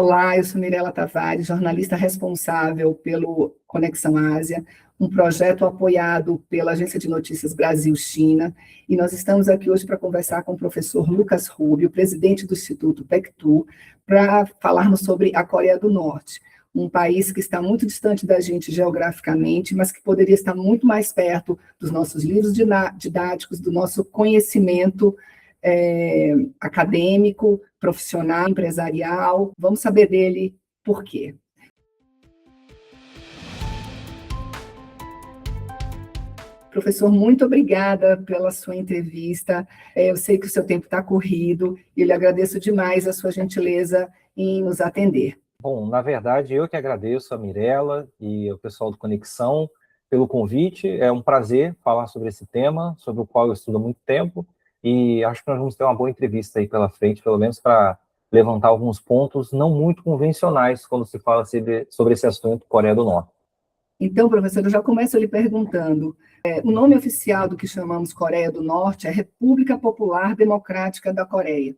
Olá, eu sou Mirela Tavares, jornalista responsável pelo Conexão Ásia, um projeto apoiado pela Agência de Notícias Brasil-China, e nós estamos aqui hoje para conversar com o professor Lucas Rubio, presidente do Instituto PECTU, para falarmos sobre a Coreia do Norte, um país que está muito distante da gente geograficamente, mas que poderia estar muito mais perto dos nossos livros didáticos, do nosso conhecimento acadêmico, profissional, empresarial. Vamos saber dele por quê. Professor, muito obrigada pela sua entrevista. Eu sei que o seu tempo está corrido e eu lhe agradeço demais a sua gentileza em nos atender. Bom, na verdade, eu que agradeço a Mirela e o pessoal do Conexão pelo convite. É um prazer falar sobre esse tema, sobre o qual eu estudo há muito tempo, e acho que nós vamos ter uma boa entrevista aí pela frente, pelo menos para levantar alguns pontos não muito convencionais quando se fala sobre esse assunto Coreia do Norte. Então, professor, eu já começo lhe perguntando, o nome oficial do que chamamos Coreia do Norte é República Popular Democrática da Coreia.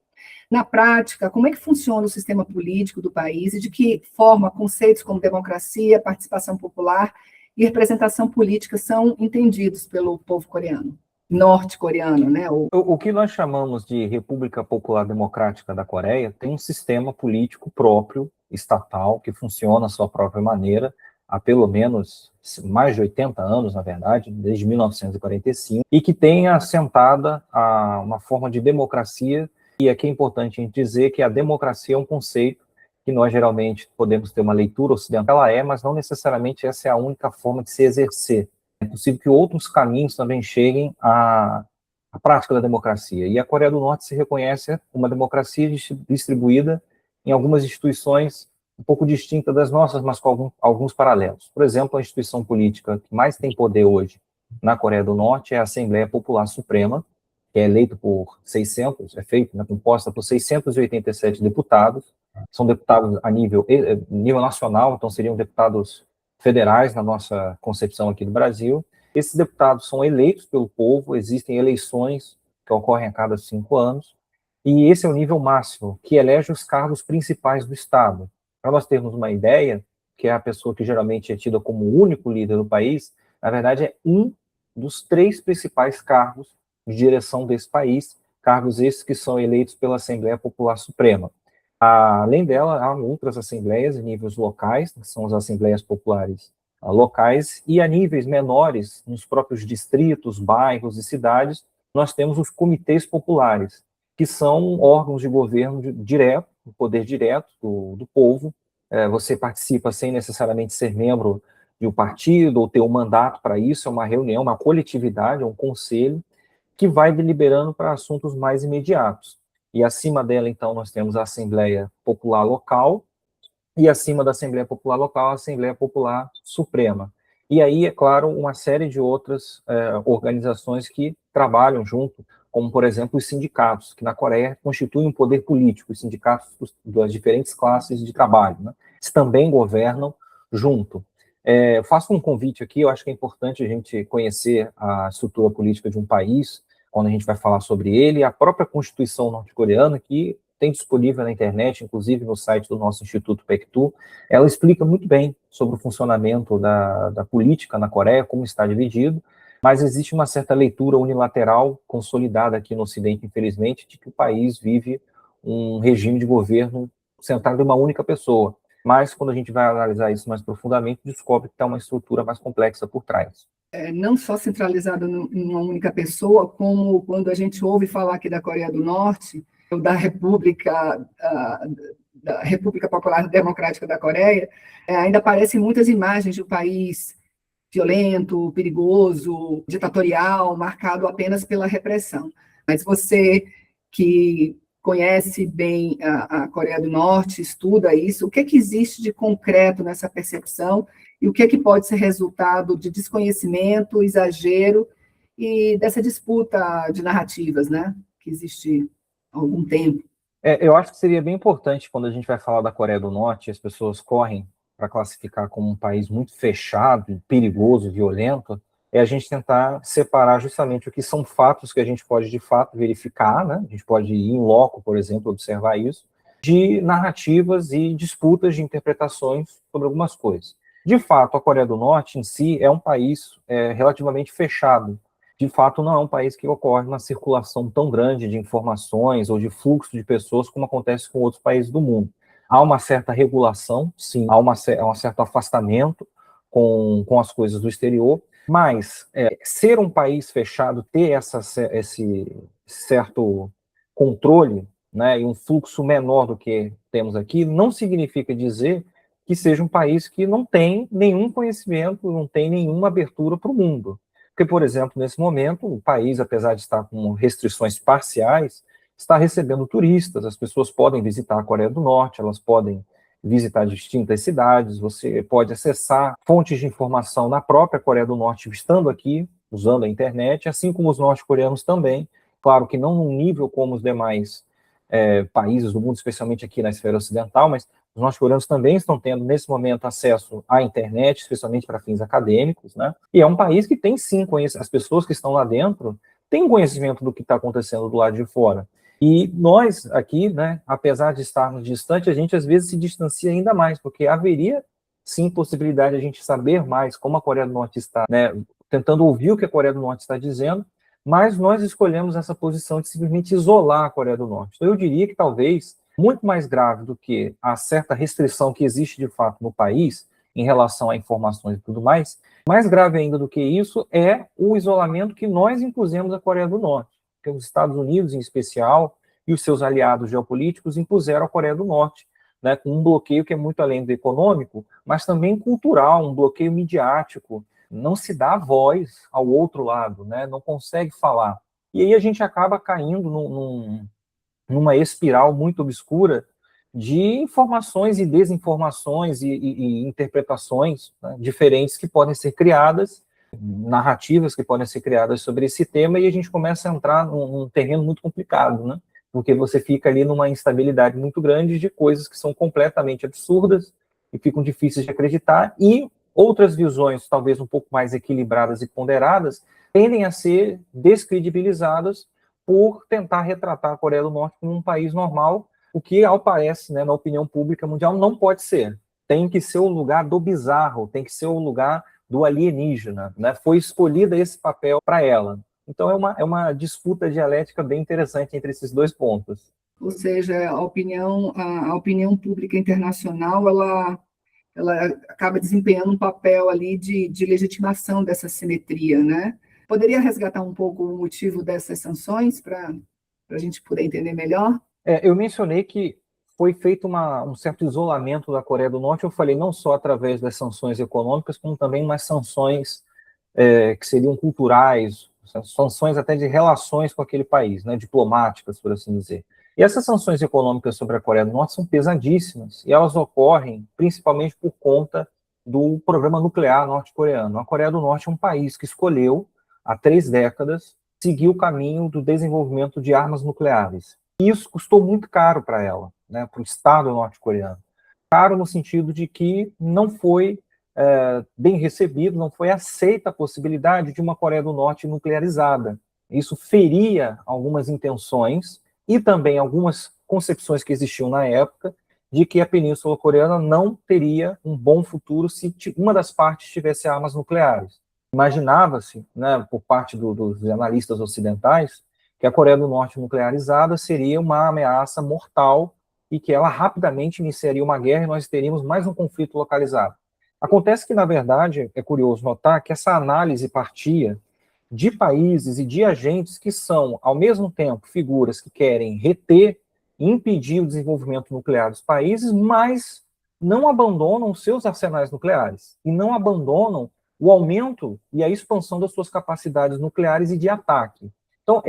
Na prática, como é que funciona o sistema político do país e de que forma conceitos como democracia, participação popular e representação política são entendidos pelo povo coreano, norte-coreano, né? O que nós chamamos de República Popular Democrática da Coreia tem um sistema político próprio, estatal, que funciona à sua própria maneira, há pelo menos mais de 80 anos, na verdade, desde 1945, e que tem assentada uma forma de democracia. E aqui é importante a gente dizer que a democracia é um conceito que nós geralmente podemos ter uma leitura ocidental, mas não necessariamente essa é a única forma de se exercer. É possível que outros caminhos também cheguem à prática da democracia. E a Coreia do Norte se reconhece uma democracia distribuída em algumas instituições um pouco distinta das nossas, mas com alguns paralelos. Por exemplo, a instituição política que mais tem poder hoje na Coreia do Norte é a Assembleia Popular Suprema, que é eleito por 600, composta por 687 deputados, são deputados a nível nacional, então seriam deputados federais na nossa concepção aqui do Brasil. Esses deputados são eleitos pelo povo, existem eleições que ocorrem a cada 5 anos, e esse é o nível máximo, que elege os cargos principais do Estado. Para nós termos uma ideia, que é a pessoa que geralmente é tida como o único líder do país, na verdade é um dos 3 principais cargos de direção desse país, cargos esses que são eleitos pela Assembleia Popular Suprema. Além dela, há outras assembleias em níveis locais, que são as assembleias populares locais, e a níveis menores, nos próprios distritos, bairros e cidades, nós temos os comitês populares, que são órgãos de governo direto, o poder direto do povo. Você participa sem necessariamente ser membro de um partido ou ter um mandato para isso, é uma reunião, uma coletividade, é um conselho, que vai deliberando para assuntos mais imediatos. E acima dela, então, nós temos a Assembleia Popular Local, e acima da Assembleia Popular Local, a Assembleia Popular Suprema. E aí, é claro, uma série de outras organizações que trabalham junto, como, por exemplo, os sindicatos, que na Coreia constituem um poder político, os sindicatos das diferentes classes de trabalho, né? Eles também governam junto. Eu faço um convite aqui, eu acho que é importante a gente conhecer a estrutura política de um país, quando a gente vai falar sobre ele, a própria Constituição norte-coreana, que tem disponível na internet, inclusive no site do nosso Instituto PECTU, ela explica muito bem sobre o funcionamento da política na Coreia, como está dividido, mas existe uma certa leitura unilateral consolidada aqui no Ocidente, infelizmente, de que o país vive um regime de governo centrado em uma única pessoa. Mas, quando a gente vai analisar isso mais profundamente, descobre que tem uma estrutura mais complexa por trás. Não só centralizado em uma única pessoa, como quando a gente ouve falar aqui da Coreia do Norte, ou da República Popular Democrática da Coreia, ainda aparecem muitas imagens de um país violento, perigoso, ditatorial, marcado apenas pela repressão. Mas você que conhece bem a Coreia do Norte, estuda isso, o que é que existe de concreto nessa percepção e o que é que pode ser resultado de desconhecimento, exagero e dessa disputa de narrativas, né, que existe há algum tempo? Eu acho que seria bem importante, quando a gente vai falar da Coreia do Norte, as pessoas correm para classificar como um país muito fechado, perigoso, violento, é a gente tentar separar justamente o que são fatos que a gente pode, de fato, verificar, né? A gente pode ir em loco, por exemplo, observar isso, de narrativas e disputas de interpretações sobre algumas coisas. De fato, a Coreia do Norte em si é um país relativamente fechado. De fato, não é um país que ocorre uma circulação tão grande de informações ou de fluxo de pessoas como acontece com outros países do mundo. Há uma certa regulação, sim, há um certo afastamento com as coisas do exterior, mas ser um país fechado, ter esse certo controle, né, e um fluxo menor do que temos aqui, não significa dizer que seja um país que não tem nenhum conhecimento, não tem nenhuma abertura para o mundo. Porque, por exemplo, nesse momento, o país, apesar de estar com restrições parciais, está recebendo turistas, as pessoas podem visitar a Coreia do Norte, elas podem visitar distintas cidades, você pode acessar fontes de informação na própria Coreia do Norte, estando aqui, usando a internet, assim como os norte-coreanos também, claro que não num nível como os demais países do mundo, especialmente aqui na esfera ocidental, mas os norte-coreanos também estão tendo, nesse momento, acesso à internet, especialmente para fins acadêmicos, né? E é um país que tem, sim, as pessoas que estão lá dentro têm conhecimento do que está acontecendo do lado de fora. E nós, aqui, né, apesar de estarmos distantes, a gente, às vezes, se distancia ainda mais, porque haveria, sim, possibilidade de a gente saber mais como a Coreia do Norte está, né, tentando ouvir o que a Coreia do Norte está dizendo, mas nós escolhemos essa posição de simplesmente isolar a Coreia do Norte. Então, eu diria que talvez, muito mais grave do que a certa restrição que existe de fato no país, em relação a informações e tudo mais grave ainda do que isso é o isolamento que nós impusemos à Coreia do Norte, que os Estados Unidos, em especial, e os seus aliados geopolíticos impuseram à Coreia do Norte, né, com um bloqueio que é muito além do econômico, mas também cultural, um bloqueio midiático. Não se dá voz ao outro lado, né, não consegue falar. E aí a gente acaba caindo numa espiral muito obscura de informações e desinformações e interpretações, né, diferentes que podem ser criadas, narrativas que podem ser criadas sobre esse tema, e a gente começa a entrar num terreno muito complicado, né? Porque você fica ali numa instabilidade muito grande de coisas que são completamente absurdas e ficam difíceis de acreditar, e outras visões, talvez um pouco mais equilibradas e ponderadas, tendem a ser descredibilizadas por tentar retratar a Coreia do Norte como um país normal, o que, ao parece, né, na opinião pública mundial, não pode ser. Tem que ser o lugar do bizarro, tem que ser o lugar do alienígena, né? Foi escolhida esse papel para ela. Então é uma disputa dialética bem interessante entre esses dois pontos. Ou seja, a opinião pública internacional, ela acaba desempenhando um papel ali de legitimação dessa simetria, né? Poderia resgatar um pouco o motivo dessas sanções para a gente poder entender melhor? Eu mencionei que foi feito um certo isolamento da Coreia do Norte, eu falei não só através das sanções econômicas, como também umas sanções que seriam culturais, sanções até de relações com aquele país, né, diplomáticas, por assim dizer. E essas sanções econômicas sobre a Coreia do Norte são pesadíssimas, e elas ocorrem principalmente por conta do programa nuclear norte-coreano. A Coreia do Norte é um país que escolheu, há 3 décadas, seguir o caminho do desenvolvimento de armas nucleares. E isso custou muito caro para ela, né, para o Estado norte-coreano. Caro no sentido de que não foi bem recebido, não foi aceita a possibilidade de uma Coreia do Norte nuclearizada. Isso feria algumas intenções e também algumas concepções que existiam na época de que a Península Coreana não teria um bom futuro se uma das partes tivesse armas nucleares. Imaginava-se, né, por parte dos analistas ocidentais, que a Coreia do Norte nuclearizada seria uma ameaça mortal e que ela rapidamente iniciaria uma guerra e nós teríamos mais um conflito localizado. Acontece que, na verdade, é curioso notar que essa análise partia de países e de agentes que são, ao mesmo tempo, figuras que querem reter e impedir o desenvolvimento nuclear dos países, mas não abandonam os seus arsenais nucleares e não abandonam o aumento e a expansão das suas capacidades nucleares e de ataque. Então,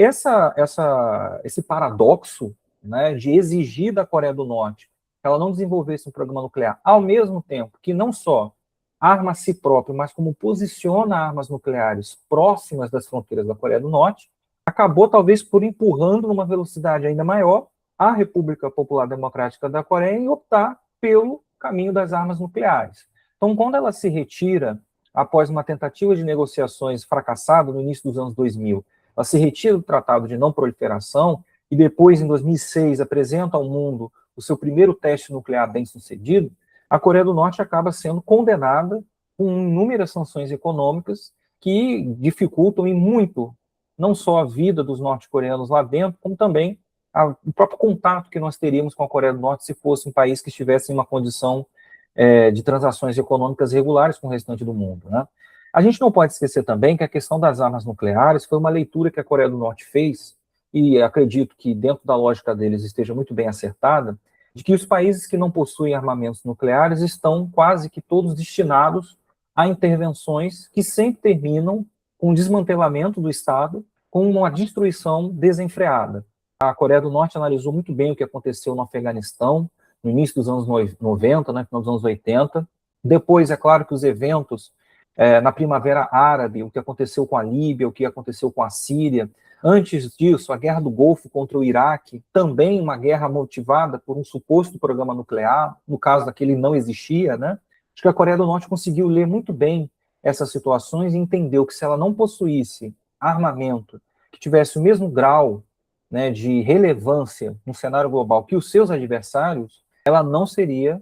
esse paradoxo, né, de exigir da Coreia do Norte que ela não desenvolvesse um programa nuclear, ao mesmo tempo que não só arma a si próprio, mas como posiciona armas nucleares próximas das fronteiras da Coreia do Norte, acabou talvez por empurrando numa velocidade ainda maior a República Popular Democrática da Coreia em optar pelo caminho das armas nucleares. Então, quando ela se retira, após uma tentativa de negociações fracassada no início dos anos 2000, ela se retira do Tratado de Não Proliferação, e depois, em 2006, apresenta ao mundo o seu primeiro teste nuclear bem-sucedido, a Coreia do Norte acaba sendo condenada com inúmeras sanções econômicas que dificultam e muito, não só a vida dos norte-coreanos lá dentro, como também o próprio contato que nós teríamos com a Coreia do Norte se fosse um país que estivesse em uma condição de transações econômicas regulares com o restante do mundo, né? A gente não pode esquecer também que a questão das armas nucleares foi uma leitura que a Coreia do Norte fez, e acredito que dentro da lógica deles esteja muito bem acertada, de que os países que não possuem armamentos nucleares estão quase que todos destinados a intervenções que sempre terminam com o desmantelamento do Estado, com uma destruição desenfreada. A Coreia do Norte analisou muito bem o que aconteceu no Afeganistão, no início dos anos 90, né, final dos anos 80. Depois, é claro que os eventos na Primavera Árabe, o que aconteceu com a Líbia, o que aconteceu com a Síria. Antes disso, a Guerra do Golfo contra o Iraque, também uma guerra motivada por um suposto programa nuclear, no caso daquele não existia, né? Acho que a Coreia do Norte conseguiu ler muito bem essas situações e entendeu que se ela não possuísse armamento que tivesse o mesmo grau, né, de relevância no cenário global que os seus adversários, ela não seria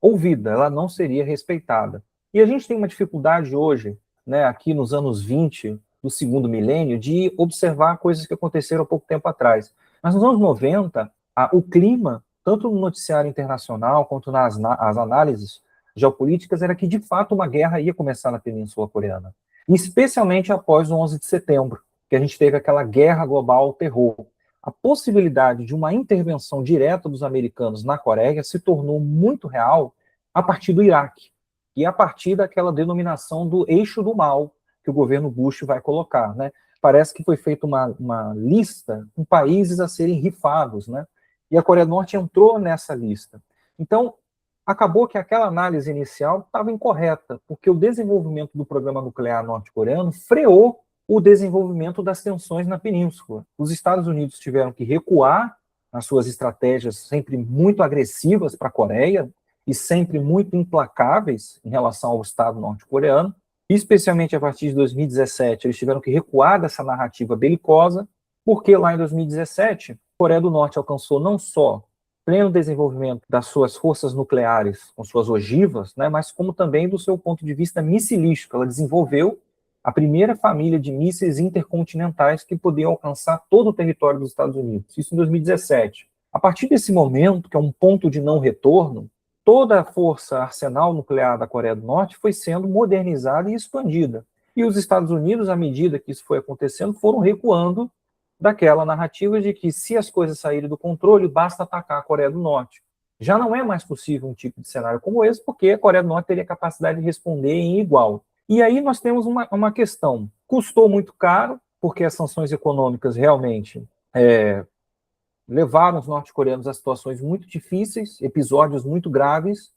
ouvida, ela não seria respeitada. E a gente tem uma dificuldade hoje, né, aqui nos anos 20 do segundo milênio, de observar coisas que aconteceram há pouco tempo atrás. Mas nos anos 90, o clima, tanto no noticiário internacional quanto as análises geopolíticas, era que de fato uma guerra ia começar na Península Coreana. Especialmente após o 11 de setembro, que a gente teve aquela guerra global ao terror. A possibilidade de uma intervenção direta dos americanos na Coreia se tornou muito real a partir do Iraque e a partir daquela denominação do eixo do mal que o governo Bush vai colocar, né? Parece que foi feita uma lista com países a serem rifados, né? E a Coreia do Norte entrou nessa lista. Então, acabou que aquela análise inicial estava incorreta, porque o desenvolvimento do programa nuclear norte-coreano freou o desenvolvimento das tensões na península. Os Estados Unidos tiveram que recuar nas suas estratégias sempre muito agressivas para a Coreia e sempre muito implacáveis em relação ao Estado norte-coreano, especialmente a partir de 2017, eles tiveram que recuar dessa narrativa belicosa, porque lá em 2017, a Coreia do Norte alcançou não só pleno desenvolvimento das suas forças nucleares, com suas ogivas, né, mas como também do seu ponto de vista missilístico. Ela desenvolveu a primeira família de mísseis intercontinentais que podiam alcançar todo o território dos Estados Unidos. Isso em 2017. A partir desse momento, que é um ponto de não retorno, toda a força arsenal nuclear da Coreia do Norte foi sendo modernizada e expandida. E os Estados Unidos, à medida que isso foi acontecendo, foram recuando daquela narrativa de que se as coisas saírem do controle, basta atacar a Coreia do Norte. Já não é mais possível um tipo de cenário como esse, porque a Coreia do Norte teria capacidade de responder em igual. E aí nós temos uma questão. Custou muito caro, porque as sanções econômicas realmente levaram os norte-coreanos a situações muito difíceis, episódios muito graves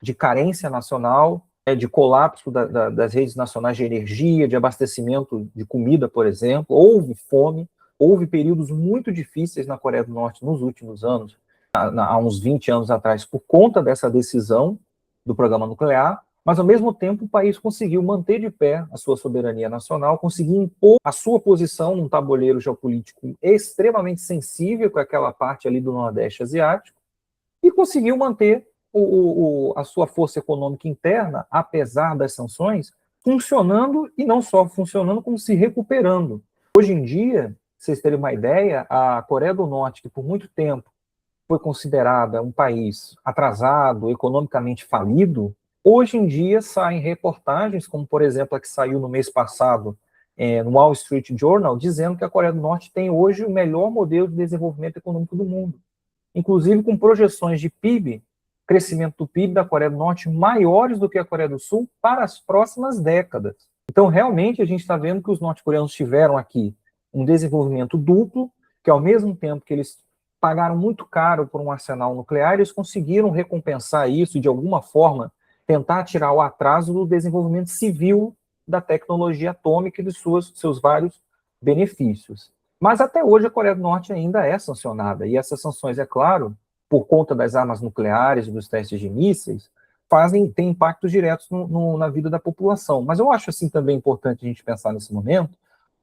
de carência nacional, de colapso das redes nacionais de energia, de abastecimento de comida, por exemplo. Houve fome, houve períodos muito difíceis na Coreia do Norte nos últimos anos, há uns 20 anos atrás, por conta dessa decisão do programa nuclear, mas, ao mesmo tempo, o país conseguiu manter de pé a sua soberania nacional, conseguiu impor a sua posição num tabuleiro geopolítico extremamente sensível com aquela parte ali do Nordeste Asiático, e conseguiu manter a sua força econômica interna, apesar das sanções, funcionando, e não só funcionando, como se recuperando. Hoje em dia, vocês terem uma ideia, a Coreia do Norte, que por muito tempo foi considerada um país atrasado, economicamente falido, hoje em dia saem reportagens, como por exemplo a que saiu no mês passado no Wall Street Journal, dizendo que a Coreia do Norte tem hoje o melhor modelo de desenvolvimento econômico do mundo, inclusive com projeções de PIB, crescimento do PIB da Coreia do Norte maiores do que a Coreia do Sul para as próximas décadas. Então, realmente, a gente está vendo que os norte-coreanos tiveram aqui um desenvolvimento duplo, que ao mesmo tempo que eles pagaram muito caro por um arsenal nuclear, eles conseguiram recompensar isso, de alguma forma, tentar tirar o atraso do desenvolvimento civil da tecnologia atômica e de seus vários benefícios. Mas até hoje a Coreia do Norte ainda é sancionada, e essas sanções, é claro, por conta das armas nucleares e dos testes de mísseis, têm impactos diretos na vida da população. Mas eu acho assim também importante a gente pensar nesse momento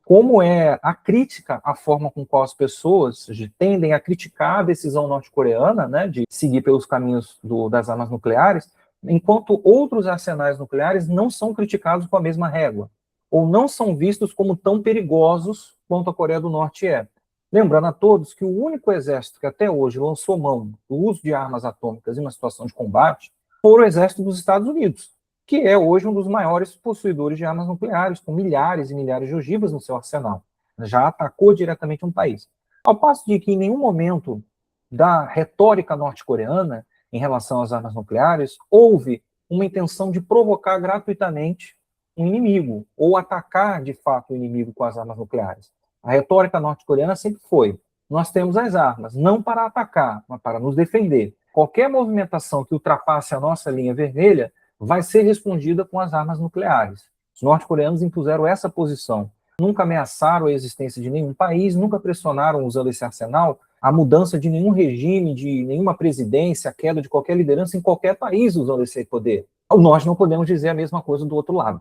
como é a crítica à forma com qual as pessoas tendem a criticar a decisão norte-coreana, né, de seguir pelos caminhos das armas nucleares, enquanto outros arsenais nucleares não são criticados com a mesma régua, ou não são vistos como tão perigosos quanto a Coreia do Norte é. Lembrando a todos que o único exército que até hoje lançou mão do uso de armas atômicas em uma situação de combate foi o exército dos Estados Unidos, que é hoje um dos maiores possuidores de armas nucleares, com milhares e milhares de ogivas no seu arsenal. Já atacou diretamente um país. Ao passo de que em nenhum momento da retórica norte-coreana em relação às armas nucleares houve uma intenção de provocar gratuitamente um inimigo, ou atacar de fato o inimigo com as armas nucleares. A retórica norte-coreana sempre foi: nós temos as armas, não para atacar, mas para nos defender. Qualquer movimentação que ultrapasse a nossa linha vermelha vai ser respondida com as armas nucleares. Os norte-coreanos impuseram essa posição. Nunca ameaçaram a existência de nenhum país, nunca pressionaram, usando esse arsenal, a mudança de nenhum regime, de nenhuma presidência, a queda de qualquer liderança em qualquer país usando esse poder. Nós não podemos dizer a mesma coisa do outro lado.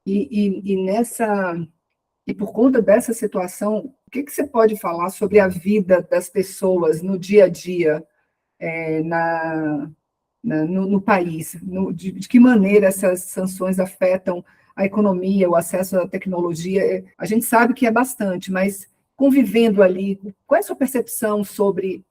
E por conta dessa situação, o que você pode falar sobre a vida das pessoas no dia a dia, no país? De que maneira essas sanções afetam a economia, o acesso à tecnologia? A gente sabe que é bastante, mas convivendo ali, qual é a sua percepção sobre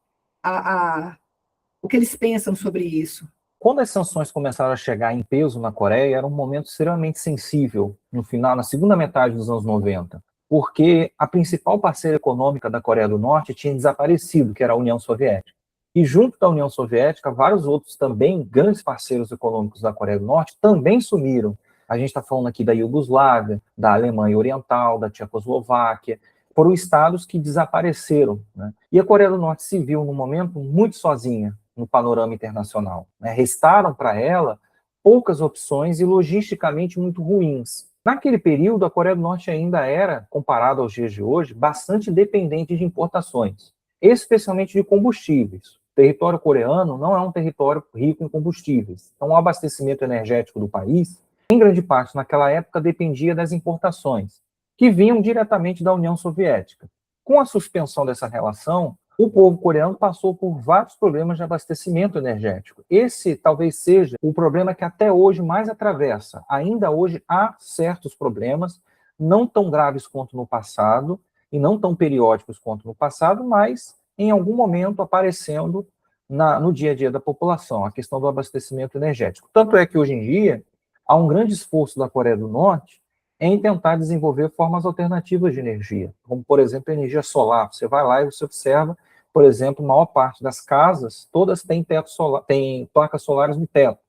o que eles pensam sobre isso? Quando as sanções começaram a chegar em peso na Coreia, era um momento extremamente sensível, na segunda metade dos anos 90, porque a principal parceira econômica da Coreia do Norte tinha desaparecido, que era a União Soviética. E junto da União Soviética, vários outros também grandes parceiros econômicos da Coreia do Norte também sumiram. A gente está falando aqui da Iugoslávia, da Alemanha Oriental, da Tchecoslováquia. Foram estados que desapareceram, né? E a Coreia do Norte se viu num momento muito sozinha no panorama internacional, né? Restaram para ela poucas opções e logisticamente muito ruins. Naquele período, a Coreia do Norte ainda era, comparado aos dias de hoje, bastante dependente de importações, especialmente de combustíveis. O território coreano não é um território rico em combustíveis. Então, o abastecimento energético do país, em grande parte naquela época, dependia das importações, que vinham diretamente da União Soviética. Com a suspensão dessa relação, o povo coreano passou por vários problemas de abastecimento energético. Esse talvez seja o problema que até hoje mais atravessa. Ainda hoje há certos problemas, não tão graves quanto no passado, e não tão periódicos quanto no passado, mas em algum momento aparecendo no dia a dia da população, a questão do abastecimento energético. Tanto é que hoje em dia há um grande esforço da Coreia do Norte em tentar desenvolver formas alternativas de energia, como, por exemplo, a energia solar. Você vai lá e você observa, por exemplo, a maior parte das casas, todas têm teto solar, têm placas solares no teto.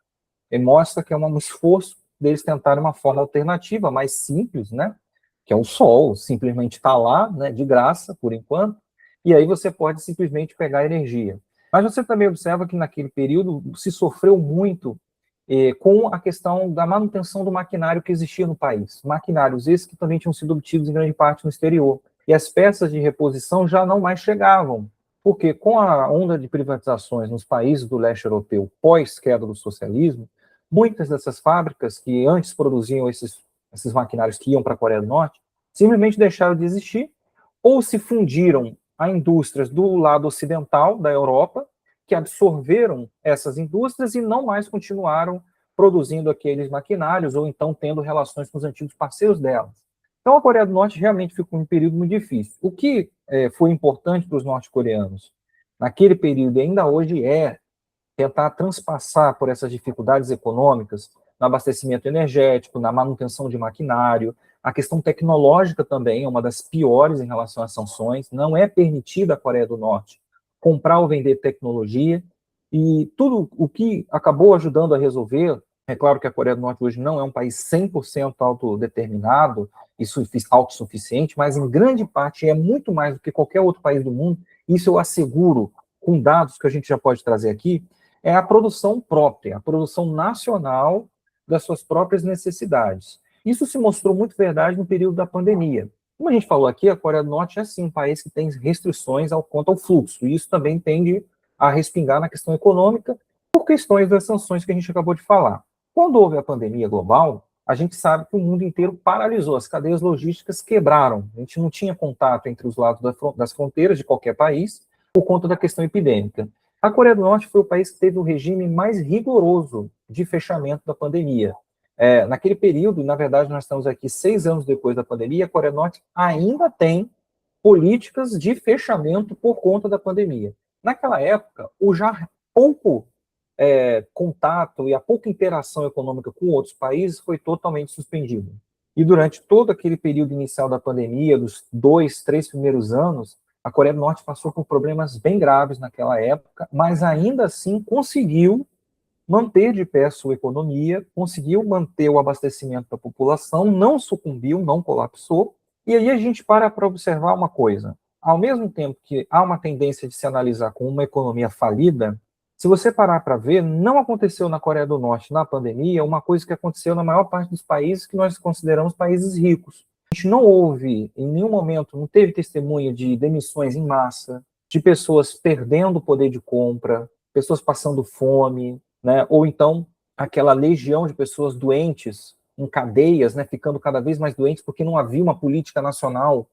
E mostra que é um esforço deles tentarem uma forma alternativa, mais simples, né? Que é o sol, simplesmente está lá, né, de graça, por enquanto, e aí você pode simplesmente pegar energia. Mas você também observa que naquele período se sofreu muito com a questão da manutenção do maquinário que existia no país. Maquinários esses que também tinham sido obtidos em grande parte no exterior. E as peças de reposição já não mais chegavam, porque com a onda de privatizações nos países do leste europeu pós-queda do socialismo, muitas dessas fábricas que antes produziam esses maquinários que iam para a Coreia do Norte, simplesmente deixaram de existir ou se fundiram a indústrias do lado ocidental da Europa, que absorveram essas indústrias e não mais continuaram produzindo aqueles maquinários ou então tendo relações com os antigos parceiros delas. Então a Coreia do Norte realmente ficou em um período muito difícil. O que foi importante para os norte-coreanos naquele período e ainda hoje é tentar transpassar por essas dificuldades econômicas no abastecimento energético, na manutenção de maquinário. A questão tecnológica também é uma das piores em relação às sanções. Não é permitido à Coreia do Norte comprar ou vender tecnologia, e tudo o que acabou ajudando a resolver, é claro que a Coreia do Norte hoje não é um país 100% autodeterminado e autossuficiente, mas em grande parte é muito mais do que qualquer outro país do mundo, isso eu asseguro com dados que a gente já pode trazer aqui, é a produção própria, a produção nacional das suas próprias necessidades. Isso se mostrou muito verdade no período da pandemia. Como a gente falou aqui, a Coreia do Norte é sim um país que tem restrições quanto ao fluxo, e isso também tende a respingar na questão econômica por questões das sanções que a gente acabou de falar. Quando houve a pandemia global, a gente sabe que o mundo inteiro paralisou, as cadeias logísticas quebraram, a gente não tinha contato entre os lados das fronteiras de qualquer país por conta da questão epidêmica. A Coreia do Norte foi o país que teve o regime mais rigoroso de fechamento da pandemia. Naquele período, na verdade, nós estamos aqui 6 anos depois da pandemia, a Coreia do Norte ainda tem políticas de fechamento por conta da pandemia. Naquela época, o já pouco contato e a pouca interação econômica com outros países foi totalmente suspendido. E durante todo aquele período inicial da pandemia, dos 2, 3 primeiros anos, a Coreia do Norte passou por problemas bem graves naquela época, mas ainda assim conseguiu manter de pé a sua economia, conseguiu manter o abastecimento da população, não sucumbiu, não colapsou. E aí a gente para observar uma coisa. Ao mesmo tempo que há uma tendência de se analisar como uma economia falida, se você parar para ver, não aconteceu na Coreia do Norte, na pandemia, uma coisa que aconteceu na maior parte dos países que nós consideramos países ricos. A gente não houve, em nenhum momento, não teve testemunha de demissões em massa, de pessoas perdendo o poder de compra, pessoas passando fome, né? Ou então aquela legião de pessoas doentes em cadeias, né, ficando cada vez mais doentes porque não havia uma política nacional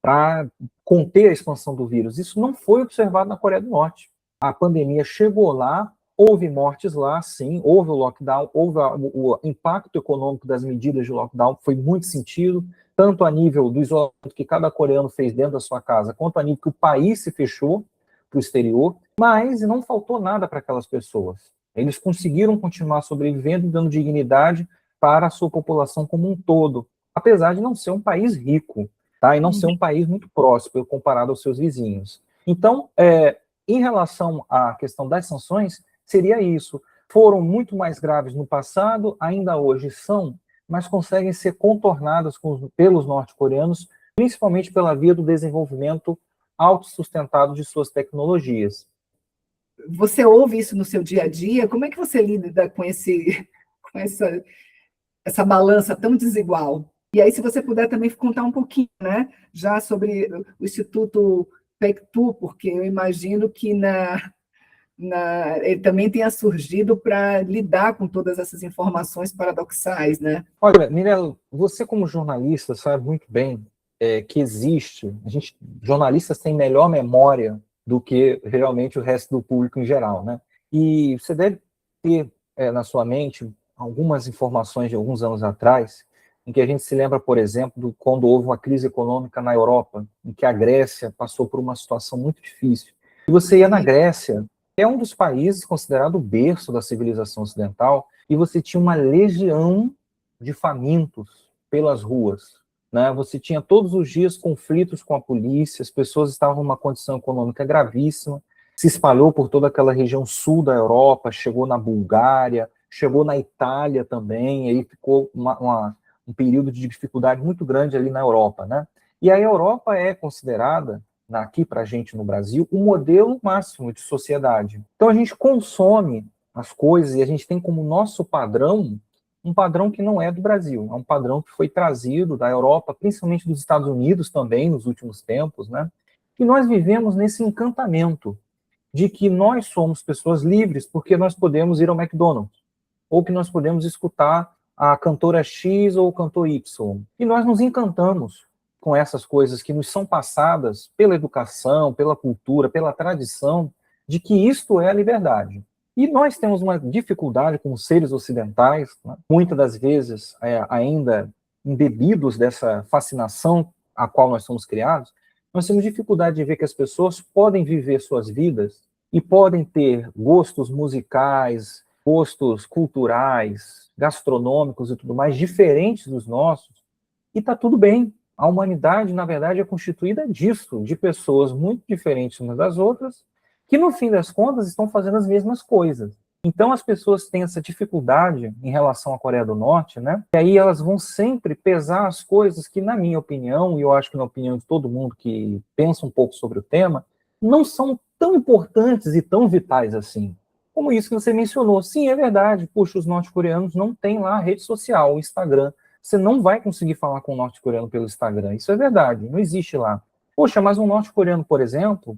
para conter a expansão do vírus. Isso não foi observado na Coreia do Norte. A pandemia chegou lá, houve mortes lá, sim, houve o lockdown, houve o impacto econômico das medidas de lockdown, foi muito sentido, tanto a nível do isolamento que cada coreano fez dentro da sua casa, quanto a nível que o país se fechou para o exterior, mas não faltou nada para aquelas pessoas. Eles conseguiram continuar sobrevivendo e dando dignidade para a sua população como um todo, apesar de não ser um país rico, tá? E não ser um país muito próspero comparado aos seus vizinhos. Então, em relação à questão das sanções, seria isso. Foram muito mais graves no passado, ainda hoje são, mas conseguem ser contornadas pelos norte-coreanos, principalmente pela via do desenvolvimento autossustentado de suas tecnologias. Você ouve isso no seu dia a dia? Como é que você lida com essa balança tão desigual? E aí, se você puder também contar um pouquinho, né, já sobre o Instituto Paektu, porque eu imagino que ele também tenha surgido para lidar com todas essas informações paradoxais, né? Olha, Mirella, você como jornalista sabe muito bem que existe, jornalistas têm melhor memória do que realmente o resto do público em geral, né? E você deve ter na sua mente algumas informações de alguns anos atrás, em que a gente se lembra, por exemplo, quando houve uma crise econômica na Europa, em que a Grécia passou por uma situação muito difícil. E você ia na Grécia, que é um dos países considerado o berço da civilização ocidental, e você tinha uma legião de famintos pelas ruas, né? Você tinha todos os dias conflitos com a polícia, as pessoas estavam numa condição econômica gravíssima, se espalhou por toda aquela região sul da Europa, chegou na Bulgária, chegou na Itália também, aí ficou um período de dificuldade muito grande ali na Europa, né? E a Europa é considerada, aqui para a gente no Brasil, o modelo máximo de sociedade. Então a gente consome as coisas e a gente tem como nosso padrão um padrão que não é do Brasil, é um padrão que foi trazido da Europa, principalmente dos Estados Unidos também, nos últimos tempos, né? E nós vivemos nesse encantamento de que nós somos pessoas livres porque nós podemos ir ao McDonald's, ou que nós podemos escutar a cantora X ou o cantor Y. E nós nos encantamos com essas coisas que nos são passadas pela educação, pela cultura, pela tradição, de que isto é a liberdade. E nós temos uma dificuldade com os seres ocidentais, né? Muitas das vezes ainda embebidos dessa fascinação a qual nós somos criados, nós temos dificuldade de ver que as pessoas podem viver suas vidas e podem ter gostos musicais, gostos culturais, gastronômicos e tudo mais diferentes dos nossos, e está tudo bem. A humanidade, na verdade, é constituída disso, de pessoas muito diferentes umas das outras, que no fim das contas estão fazendo as mesmas coisas. Então as pessoas têm essa dificuldade em relação à Coreia do Norte, né? E aí elas vão sempre pesar as coisas que, na minha opinião, e eu acho que na opinião de todo mundo que pensa um pouco sobre o tema, não são tão importantes e tão vitais assim. Como isso que você mencionou. Sim, é verdade. Puxa, os norte-coreanos não têm lá a rede social, o Instagram. Você não vai conseguir falar com um norte-coreano pelo Instagram. Isso é verdade, não existe lá. Poxa, mas um norte-coreano, por exemplo,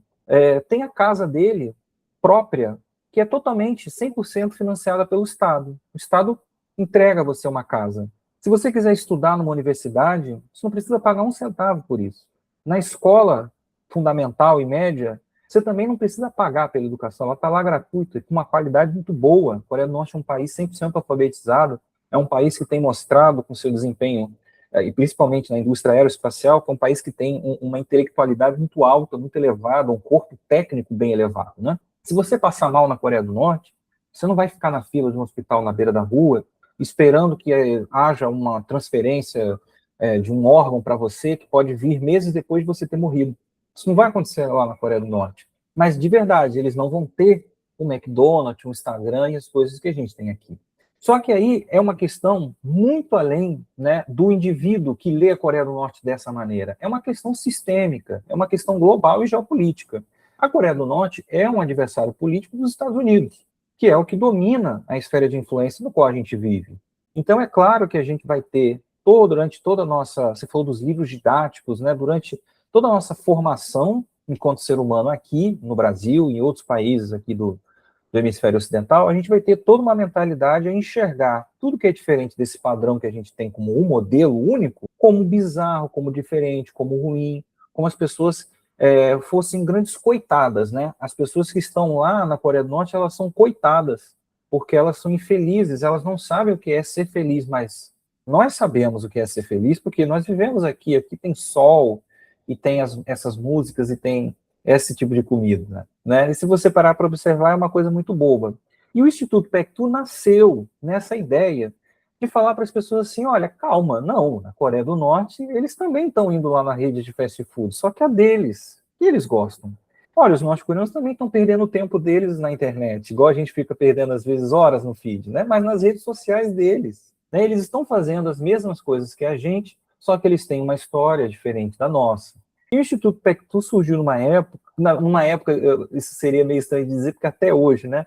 tem a casa dele própria, que é totalmente 100% financiada pelo Estado. O Estado entrega a você uma casa. Se você quiser estudar numa universidade, você não precisa pagar um centavo por isso. Na escola fundamental e média, você também não precisa pagar pela educação, ela está lá gratuita, com uma qualidade muito boa. A Coreia do Norte é um país 100% alfabetizado, é um país que tem mostrado com seu desempenho, e principalmente na indústria aeroespacial, que é um país que tem uma intelectualidade muito alta, muito elevada, um corpo técnico bem elevado, né? Se você passar mal na Coreia do Norte, você não vai ficar na fila de um hospital na beira da rua, esperando que haja uma transferência de um órgão para você que pode vir meses depois de você ter morrido. Isso não vai acontecer lá na Coreia do Norte. Mas, de verdade, eles não vão ter um McDonald's, um Instagram e as coisas que a gente tem aqui. Só que aí é uma questão muito além, né, do indivíduo que lê a Coreia do Norte dessa maneira. É uma questão sistêmica, é uma questão global e geopolítica. A Coreia do Norte é um adversário político dos Estados Unidos, que é o que domina a esfera de influência no qual a gente vive. Então, é claro que a gente vai ter, durante toda a nossa, você falou dos livros didáticos, né, durante toda a nossa formação enquanto ser humano aqui no Brasil e em outros países aqui do hemisfério ocidental, a gente vai ter toda uma mentalidade a enxergar tudo que é diferente desse padrão que a gente tem como um modelo único, como bizarro, como diferente, como ruim, como as pessoas fossem grandes coitadas, né? As pessoas que estão lá na Coreia do Norte, elas são coitadas, porque elas são infelizes, elas não sabem o que é ser feliz, mas nós sabemos o que é ser feliz, porque nós vivemos aqui tem sol, e tem essas músicas, e tem esse tipo de comida, né? E se você parar para observar, é uma coisa muito boba. E o Instituto Paektu nasceu nessa ideia de falar para as pessoas assim, olha, calma, não, na Coreia do Norte, eles também estão indo lá na rede de fast food, só que a deles, que eles gostam. Olha, os norte-coreanos também estão perdendo o tempo deles na internet, igual a gente fica perdendo, às vezes, horas no feed, né? Mas nas redes sociais deles, né? Eles estão fazendo as mesmas coisas que a gente, só que eles têm uma história diferente da nossa. E o Instituto Paektu surgiu numa época, isso seria meio estranho de dizer, porque até hoje, né?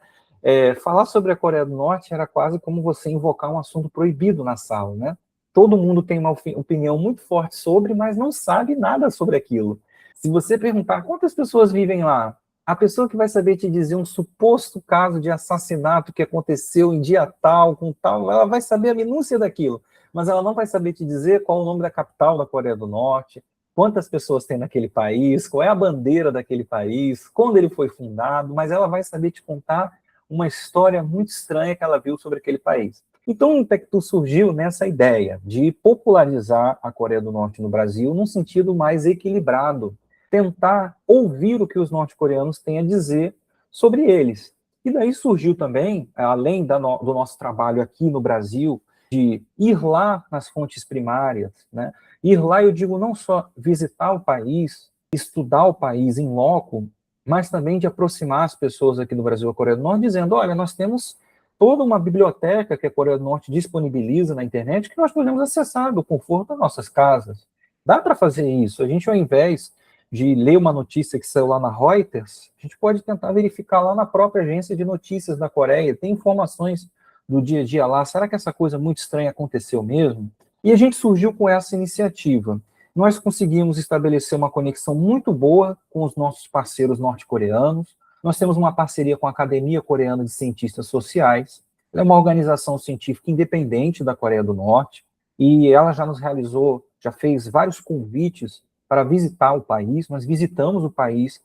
Falar sobre a Coreia do Norte era quase como você invocar um assunto proibido na sala, né? Todo mundo tem uma opinião muito forte sobre, mas não sabe nada sobre aquilo. Se você perguntar quantas pessoas vivem lá, a pessoa que vai saber te dizer um suposto caso de assassinato que aconteceu em dia tal, com tal, ela vai saber a minúcia daquilo, mas ela não vai saber te dizer qual o nome da capital da Coreia do Norte, quantas pessoas tem naquele país, qual é a bandeira daquele país, quando ele foi fundado, mas ela vai saber te contar uma história muito estranha que ela viu sobre aquele país. Então, o Paektu surgiu nessa ideia de popularizar a Coreia do Norte no Brasil num sentido mais equilibrado, tentar ouvir o que os norte-coreanos têm a dizer sobre eles. E daí surgiu também, além do nosso trabalho aqui no Brasil, de ir lá nas fontes primárias, né? Ir lá, eu digo, não só visitar o país, estudar o país em loco, mas também de aproximar as pessoas aqui do Brasil à Coreia do Norte, dizendo, olha, nós temos toda uma biblioteca que a Coreia do Norte disponibiliza na internet que nós podemos acessar do conforto das nossas casas. Dá para fazer isso. A gente, ao invés de ler uma notícia que saiu lá na Reuters, a gente pode tentar verificar lá na própria agência de notícias da Coreia, tem informações do dia a dia lá, será que essa coisa muito estranha aconteceu mesmo? E a gente surgiu com essa iniciativa. Nós conseguimos estabelecer uma conexão muito boa com os nossos parceiros norte-coreanos. Nós temos uma parceria com a Academia Coreana de Cientistas Sociais. Ela é uma organização científica independente da Coreia do Norte, e ela já nos realizou, já fez vários convites para visitar o país. Nós visitamos o país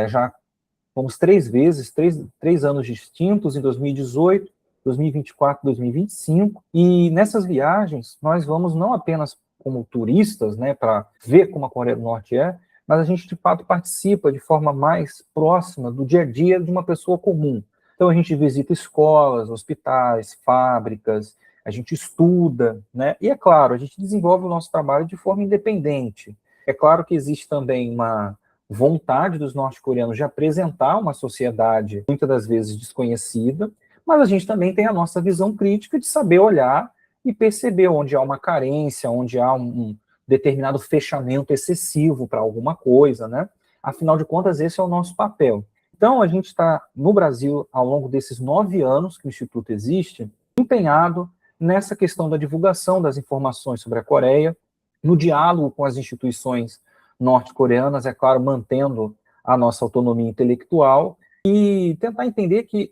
já fomos 3 vezes, três anos distintos, em 2018, 2024, 2025, e nessas viagens nós vamos não apenas como turistas, né, para ver como a Coreia do Norte mas a gente de fato participa de forma mais próxima do dia a dia de uma pessoa comum. Então a gente visita escolas, hospitais, fábricas, a gente estuda, né, e é claro, a gente desenvolve o nosso trabalho de forma independente. É claro que existe também uma vontade dos norte-coreanos de apresentar uma sociedade, muitas das vezes desconhecida, mas a gente também tem a nossa visão crítica de saber olhar e perceber onde há uma carência, onde há um determinado fechamento excessivo para alguma coisa, né? Afinal de contas, esse é o nosso papel. Então, a gente está, no Brasil, ao longo desses 9 anos que o Instituto existe, empenhado nessa questão da divulgação das informações sobre a Coreia, no diálogo com as instituições norte-coreanas, é claro, mantendo a nossa autonomia intelectual, e tentar entender que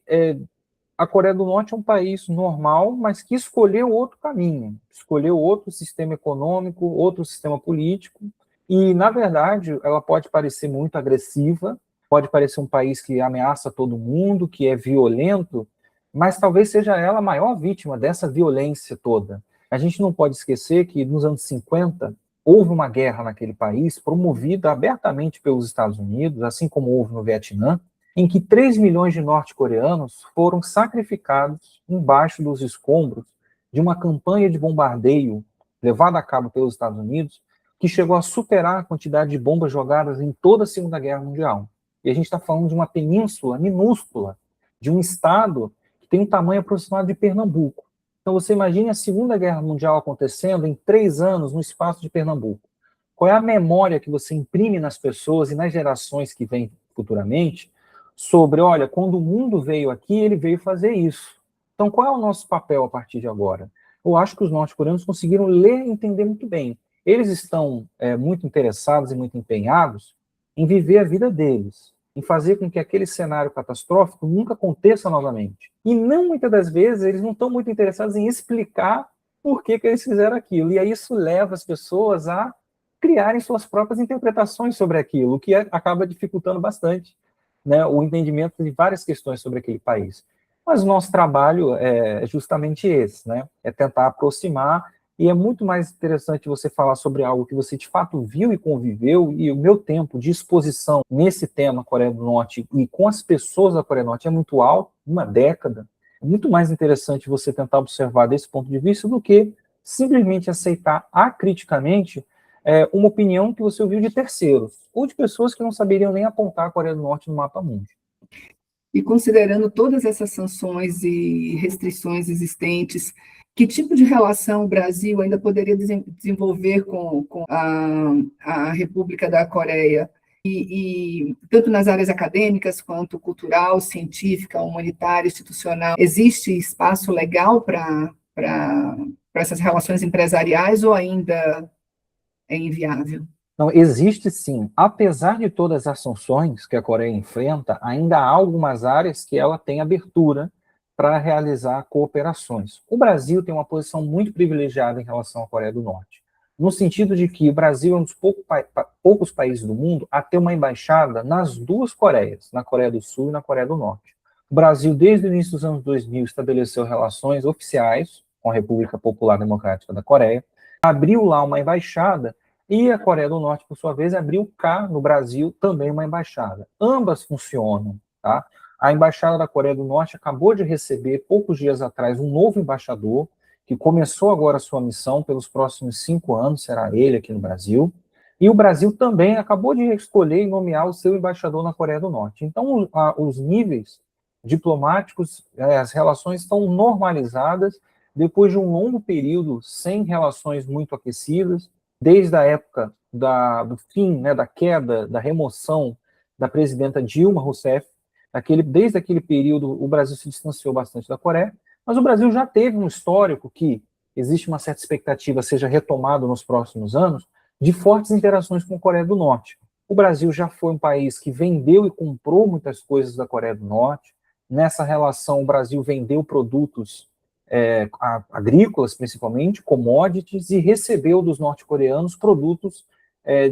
a Coreia do Norte é um país normal, mas que escolheu outro caminho, escolheu outro sistema econômico, outro sistema político, e, na verdade, ela pode parecer muito agressiva, pode parecer um país que ameaça todo mundo, que é violento, mas talvez seja ela a maior vítima dessa violência toda. A gente não pode esquecer que, nos anos 50, houve uma guerra naquele país, promovida abertamente pelos Estados Unidos, assim como houve no Vietnã, em que 3 milhões de norte-coreanos foram sacrificados embaixo dos escombros de uma campanha de bombardeio levada a cabo pelos Estados Unidos, que chegou a superar a quantidade de bombas jogadas em toda a Segunda Guerra Mundial. E a gente está falando de uma península minúscula, de um estado que tem um tamanho aproximado de Pernambuco. Então você imagine a Segunda Guerra Mundial acontecendo em 3 anos no espaço de Pernambuco. Qual é a memória que você imprime nas pessoas e nas gerações que vêm futuramente sobre, olha, quando o mundo veio aqui, ele veio fazer isso. Então, qual é o nosso papel a partir de agora? Eu acho que os norte-coreanos conseguiram ler e entender muito bem. Eles estão muito interessados e muito empenhados em viver a vida deles, em fazer com que aquele cenário catastrófico nunca aconteça novamente. E não, muitas das vezes, eles não estão muito interessados em explicar por que eles fizeram aquilo. E aí isso leva as pessoas a criarem suas próprias interpretações sobre aquilo, o que acaba dificultando bastante, né, o entendimento de várias questões sobre aquele país. Mas o nosso trabalho é justamente esse, né, é tentar aproximar, e é muito mais interessante você falar sobre algo que você de fato viu e conviveu, e o meu tempo de exposição nesse tema Coreia do Norte e com as pessoas da Coreia do Norte é muito alto, uma década. É muito mais interessante você tentar observar desse ponto de vista do que simplesmente aceitar acriticamente uma opinião que você ouviu de terceiros, ou de pessoas que não saberiam nem apontar a Coreia do Norte no mapa mundo. E considerando todas essas sanções e restrições existentes, que tipo de relação o Brasil ainda poderia desenvolver com a República da Coreia? E tanto nas áreas acadêmicas quanto cultural, científica, humanitária, institucional, existe espaço legal para essas relações empresariais ou ainda é inviável? Não, existe sim. Apesar de todas as sanções que a Coreia enfrenta, ainda há algumas áreas que ela tem abertura para realizar cooperações. O Brasil tem uma posição muito privilegiada em relação à Coreia do Norte, no sentido de que o Brasil é um dos poucos países do mundo a ter uma embaixada nas duas Coreias, na Coreia do Sul e na Coreia do Norte. O Brasil, desde o início dos anos 2000, estabeleceu relações oficiais com a República Popular Democrática da Coreia, abriu lá uma embaixada, e a Coreia do Norte, por sua vez, abriu cá no Brasil também uma embaixada. Ambas funcionam, tá? A embaixada da Coreia do Norte acabou de receber, poucos dias atrás, um novo embaixador, que começou agora a sua missão pelos próximos 5 anos, será ele aqui no Brasil. E o Brasil também acabou de escolher e nomear o seu embaixador na Coreia do Norte. Então, os níveis diplomáticos, as relações estão normalizadas depois de um longo período sem relações muito aquecidas, desde a época do fim, né, da queda, da remoção da presidenta Dilma Rousseff. Desde aquele período, o Brasil se distanciou bastante da Coreia, mas o Brasil já teve um histórico que existe uma certa expectativa seja retomado nos próximos anos, de fortes interações com a Coreia do Norte. O Brasil já foi um país que vendeu e comprou muitas coisas da Coreia do Norte. Nessa relação, o Brasil vendeu produtos agrícolas, principalmente, commodities, e recebeu dos norte-coreanos produtos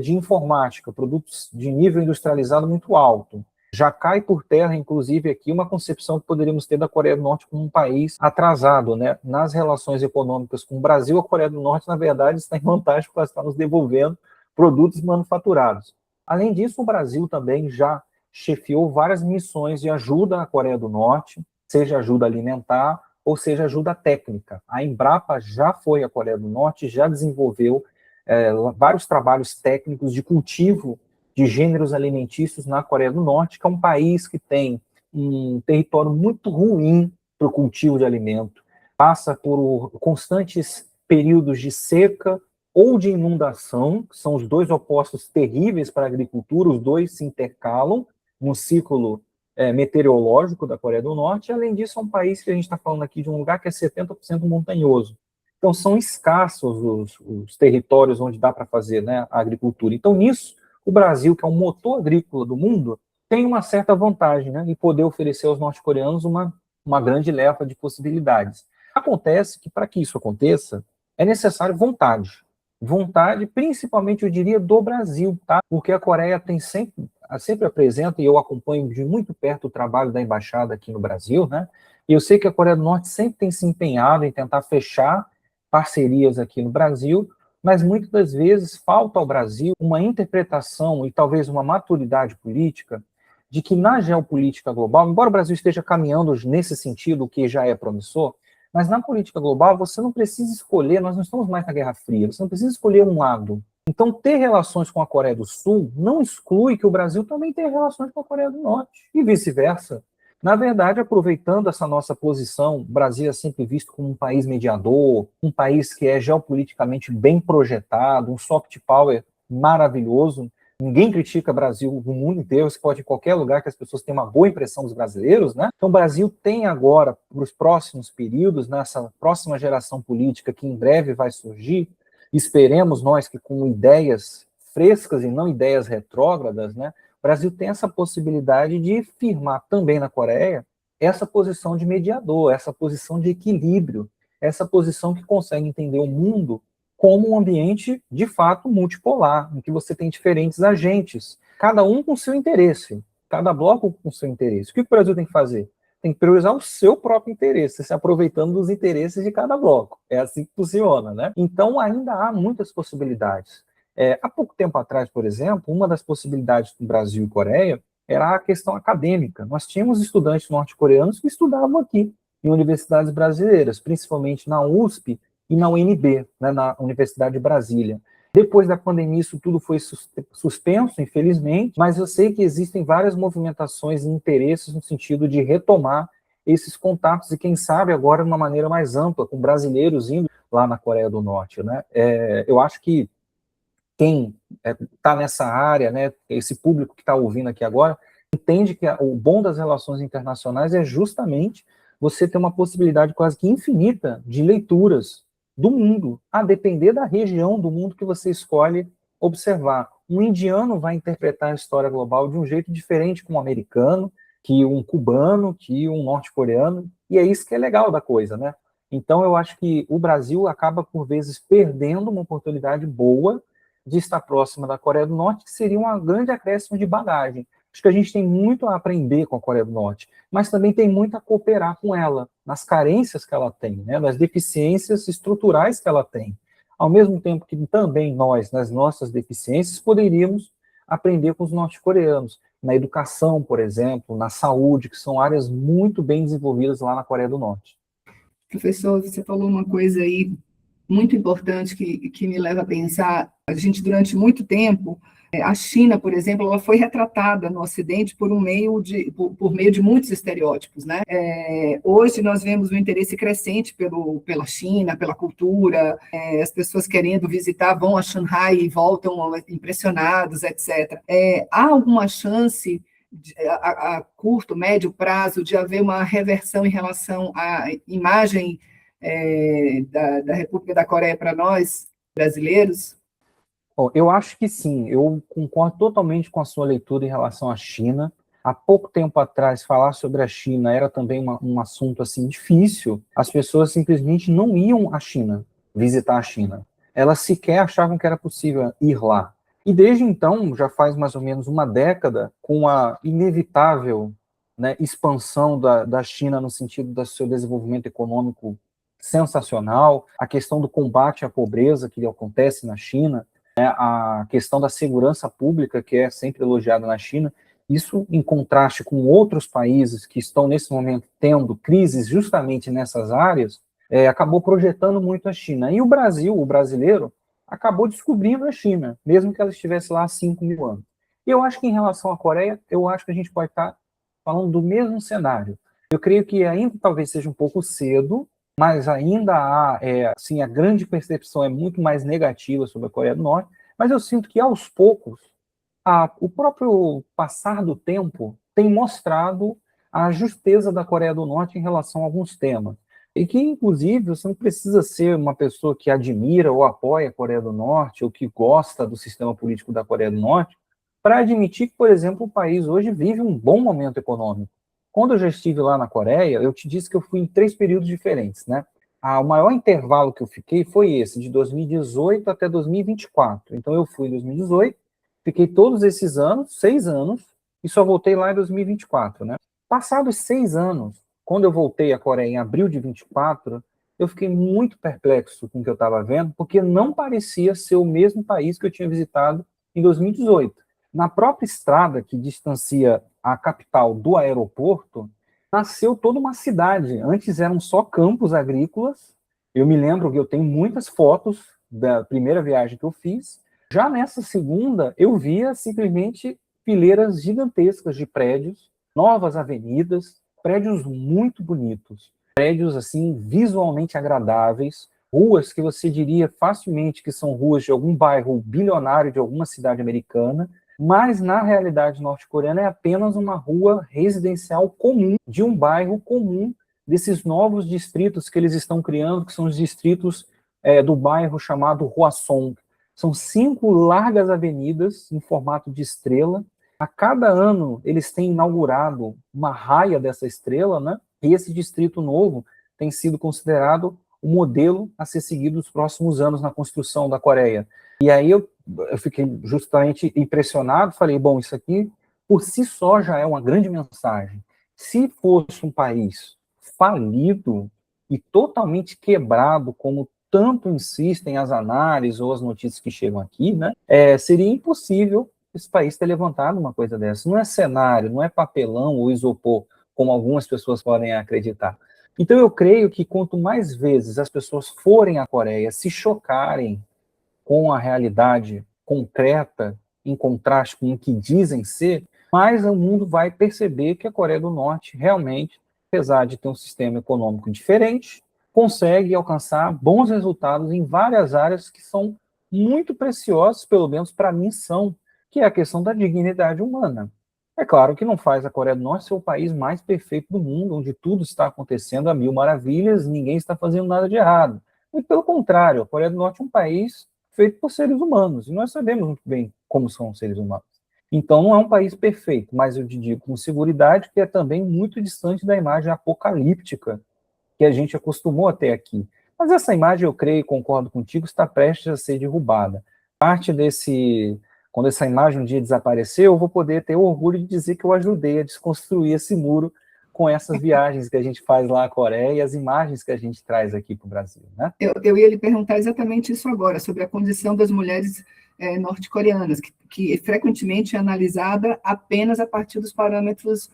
de informática, produtos de nível industrializado muito alto. Já cai por terra, inclusive, aqui uma concepção que poderíamos ter da Coreia do Norte como um país atrasado, né? Nas relações econômicas com o Brasil, a Coreia do Norte, na verdade, está em vantagem porque ela está nos devolvendo produtos manufaturados. Além disso, o Brasil também já chefiou várias missões de ajuda à Coreia do Norte, seja ajuda alimentar, ou seja, ajuda técnica. A Embrapa já foi à Coreia do Norte, já desenvolveu vários trabalhos técnicos de cultivo de gêneros alimentícios na Coreia do Norte, que é um país que tem um território muito ruim para o cultivo de alimento, passa por constantes períodos de seca ou de inundação, que são os dois opostos terríveis para a agricultura, os dois se intercalam no ciclo meteorológico da Coreia do Norte, e além disso é um país que a gente está falando aqui de um lugar que é 70% montanhoso. Então são escassos os territórios onde dá para fazer, né, a agricultura. Então nisso, o Brasil, que é um motor agrícola do mundo, tem uma certa vantagem, né, em poder oferecer aos norte-coreanos uma uma grande leva de possibilidades. Acontece que, para que isso aconteça, é necessário vontade. Vontade, principalmente, eu diria, do Brasil, tá? Porque a Coreia tem sempre apresenta, e eu acompanho de muito perto o trabalho da embaixada aqui no Brasil, né? E eu sei que a Coreia do Norte sempre tem se empenhado em tentar fechar parcerias aqui no Brasil, mas muitas das vezes falta ao Brasil uma interpretação e talvez uma maturidade política de que na geopolítica global, embora o Brasil esteja caminhando nesse sentido, o que já é promissor, mas na política global você não precisa escolher, nós não estamos mais na Guerra Fria, você não precisa escolher um lado. Então, ter relações com a Coreia do Sul não exclui que o Brasil também tenha relações com a Coreia do Norte, e vice-versa. Na verdade, aproveitando essa nossa posição, o Brasil é sempre visto como um país mediador, um país que é geopoliticamente bem projetado, um soft power maravilhoso. Ninguém critica o Brasil no mundo inteiro, você pode ir em qualquer lugar que as pessoas tenham uma boa impressão dos brasileiros, né? Então o Brasil tem agora, para os próximos períodos, nessa próxima geração política que em breve vai surgir, esperemos nós que com ideias frescas e não ideias retrógradas, né? O Brasil tem essa possibilidade de firmar também na Coreia essa posição de mediador, essa posição de equilíbrio, essa posição que consegue entender o mundo como um ambiente, de fato, multipolar, em que você tem diferentes agentes, cada um com seu interesse, cada bloco com seu interesse. O que o Brasil tem que fazer? Tem que priorizar o seu próprio interesse, se aproveitando dos interesses de cada bloco. É assim que funciona, né? Então, ainda há muitas possibilidades. Há pouco tempo atrás, por exemplo, uma das possibilidades do Brasil e Coreia era a questão acadêmica. Nós tínhamos estudantes norte-coreanos que estudavam aqui, em universidades brasileiras, principalmente na USP e na UNB, né, na Universidade de Brasília. Depois da pandemia, isso tudo foi suspenso, infelizmente, mas eu sei que existem várias movimentações e interesses no sentido de retomar esses contatos e, quem sabe, agora de uma maneira mais ampla, com brasileiros indo lá na Coreia do Norte, né? Eu acho que quem está nessa área, né, esse público que está ouvindo aqui agora, entende que o bom das relações internacionais é justamente você ter uma possibilidade quase que infinita de leituras do mundo, a depender da região do mundo que você escolhe observar. Um indiano vai interpretar a história global de um jeito diferente que um americano, que um cubano, que um norte-coreano, e é isso que é legal da coisa, né? Então, eu acho que o Brasil acaba, por vezes, perdendo uma oportunidade boa de estar próxima da Coreia do Norte, que seria um grande acréscimo de bagagem. Acho que a gente tem muito a aprender com a Coreia do Norte, mas também tem muito a cooperar com ela, nas carências que ela tem, né, nas deficiências estruturais que ela tem. Ao mesmo tempo que também nós, nas nossas deficiências, poderíamos aprender com os norte-coreanos, na educação, por exemplo, na saúde, que são áreas muito bem desenvolvidas lá na Coreia do Norte. Professor, você falou uma coisa aí muito importante que me leva a pensar. A gente, durante muito tempo, a China, por exemplo, ela foi retratada no Ocidente por meio de muitos estereótipos, né? Hoje nós vemos um interesse crescente pela China, pela cultura, as pessoas querendo visitar, vão a Xangai e voltam impressionados, etc. Há alguma chance a curto, médio prazo, de haver uma reversão em relação à imagem da República da Coreia para nós, brasileiros? Bom, eu acho que sim, eu concordo totalmente com a sua leitura em relação à China. Há pouco tempo atrás, falar sobre a China era também um assunto assim difícil. As pessoas simplesmente não iam à China, visitar a China. Elas sequer achavam que era possível ir lá. E desde então, já faz mais ou menos uma década, com a inevitável, né, expansão da China no sentido do seu desenvolvimento econômico sensacional, a questão do combate à pobreza que acontece na China, a questão da segurança pública, que é sempre elogiada na China, isso em contraste com outros países que estão nesse momento tendo crises justamente nessas áreas, acabou projetando muito a China. E o Brasil, o brasileiro, acabou descobrindo a China, mesmo que ela estivesse lá há 5.000 anos. E eu acho que em relação à Coreia, eu acho que a gente pode estar falando do mesmo cenário. Eu creio que ainda talvez seja um pouco cedo, mas ainda há, assim, a grande percepção é muito mais negativa sobre a Coreia do Norte, mas eu sinto que, aos poucos, o próprio passar do tempo tem mostrado a justeza da Coreia do Norte em relação a alguns temas. E que, inclusive, você não precisa ser uma pessoa que admira ou apoia a Coreia do Norte, ou que gosta do sistema político da Coreia do Norte, para admitir que, por exemplo, o país hoje vive um bom momento econômico. Quando eu já estive lá na Coreia, eu te disse que eu fui em 3 períodos diferentes, né? O maior intervalo que eu fiquei foi esse, de 2018 até 2024. Então, eu fui em 2018, fiquei todos esses anos, 6 anos, e só voltei lá em 2024, né? Passados 6 anos, quando eu voltei à Coreia em abril de 24, eu fiquei muito perplexo com o que eu estava vendo, porque não parecia ser o mesmo país que eu tinha visitado em 2018. Na própria estrada que distancia a capital do aeroporto, nasceu toda uma cidade. Antes eram só campos agrícolas. Eu me lembro que eu tenho muitas fotos da primeira viagem que eu fiz. Já nessa segunda, eu via simplesmente fileiras gigantescas de prédios, novas avenidas, prédios muito bonitos, prédios assim visualmente agradáveis, ruas que você diria facilmente que são ruas de algum bairro bilionário de alguma cidade americana, mas na realidade norte-coreana é apenas uma rua residencial comum de um bairro comum desses novos distritos que eles estão criando, que são os distritos do bairro chamado Hwaseong. São 5 largas avenidas em formato de estrela. A cada ano eles têm inaugurado uma raia dessa estrela, né? E esse distrito novo tem sido considerado o modelo a ser seguido nos próximos anos na construção da Coreia. E aí eu fiquei justamente impressionado, falei, bom, isso aqui por si só já é uma grande mensagem. Se fosse um país falido e totalmente quebrado, como tanto insistem as análises ou as notícias que chegam aqui, né, seria impossível esse país ter levantado uma coisa dessa. Não é cenário, não é papelão ou isopor, como algumas pessoas podem acreditar. Então eu creio que quanto mais vezes as pessoas forem à Coreia, se chocarem com a realidade concreta, em contraste com o que dizem ser, mais o mundo vai perceber que a Coreia do Norte realmente, apesar de ter um sistema econômico diferente, consegue alcançar bons resultados em várias áreas que são muito preciosas, pelo menos para mim são, que é a questão da dignidade humana. É claro que não faz a Coreia do Norte ser o país mais perfeito do mundo, onde tudo está acontecendo a mil maravilhas, ninguém está fazendo nada de errado. Muito pelo contrário, a Coreia do Norte é um país feito por seres humanos, e nós sabemos muito bem como são os seres humanos. Então, não é um país perfeito, mas eu te digo com seguridade que é também muito distante da imagem apocalíptica que a gente acostumou até aqui. Mas essa imagem, eu creio e concordo contigo, está prestes a ser derrubada. Parte desse... Quando essa imagem um dia desaparecer, eu vou poder ter o orgulho de dizer que eu ajudei a desconstruir esse muro com essas viagens que a gente faz lá à Coreia e as imagens que a gente traz aqui para o Brasil, né? Eu ia lhe perguntar exatamente isso agora, sobre a condição das mulheres norte-coreanas, que frequentemente é analisada apenas a partir dos parâmetros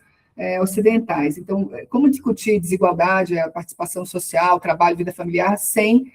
ocidentais. Então, como discutir desigualdade, a participação social, trabalho, vida familiar, sem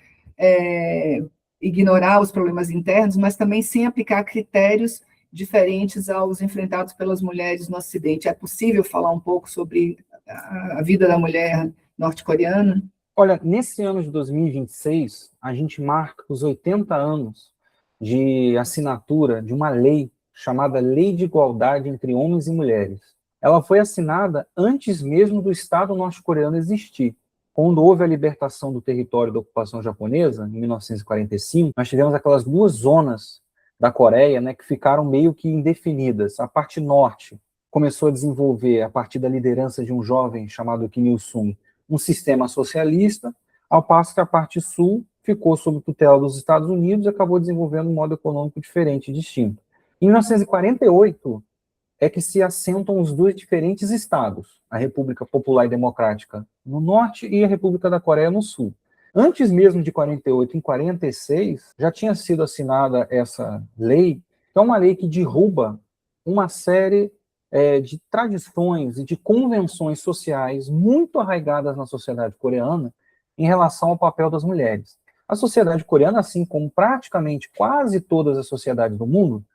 ignorar os problemas internos, mas também sem aplicar critérios diferentes aos enfrentados pelas mulheres no Ocidente? É possível falar um pouco sobre a vida da mulher norte-coreana? Olha, nesse ano de 2026, a gente marca os 80 anos de assinatura de uma lei chamada Lei de Igualdade entre Homens e Mulheres. Ela foi assinada antes mesmo do Estado norte-coreano existir. Quando houve a libertação do território da ocupação japonesa, em 1945, nós tivemos aquelas 2 zonas da Coreia, né, que ficaram meio que indefinidas. A parte norte começou a desenvolver, a partir da liderança de um jovem chamado Kim Il-sung, um sistema socialista, ao passo que a parte sul ficou sob tutela dos Estados Unidos e acabou desenvolvendo um modo econômico diferente e distinto. Em 1948, é que se assentam os 2 diferentes estados, a República Popular e Democrática no norte e a República da Coreia no sul. Antes mesmo de 48, em 46, já tinha sido assinada essa lei, que é uma lei que derruba uma série de tradições e de convenções sociais muito arraigadas na sociedade coreana em relação ao papel das mulheres. A sociedade coreana, assim como praticamente quase todas as sociedades do mundo,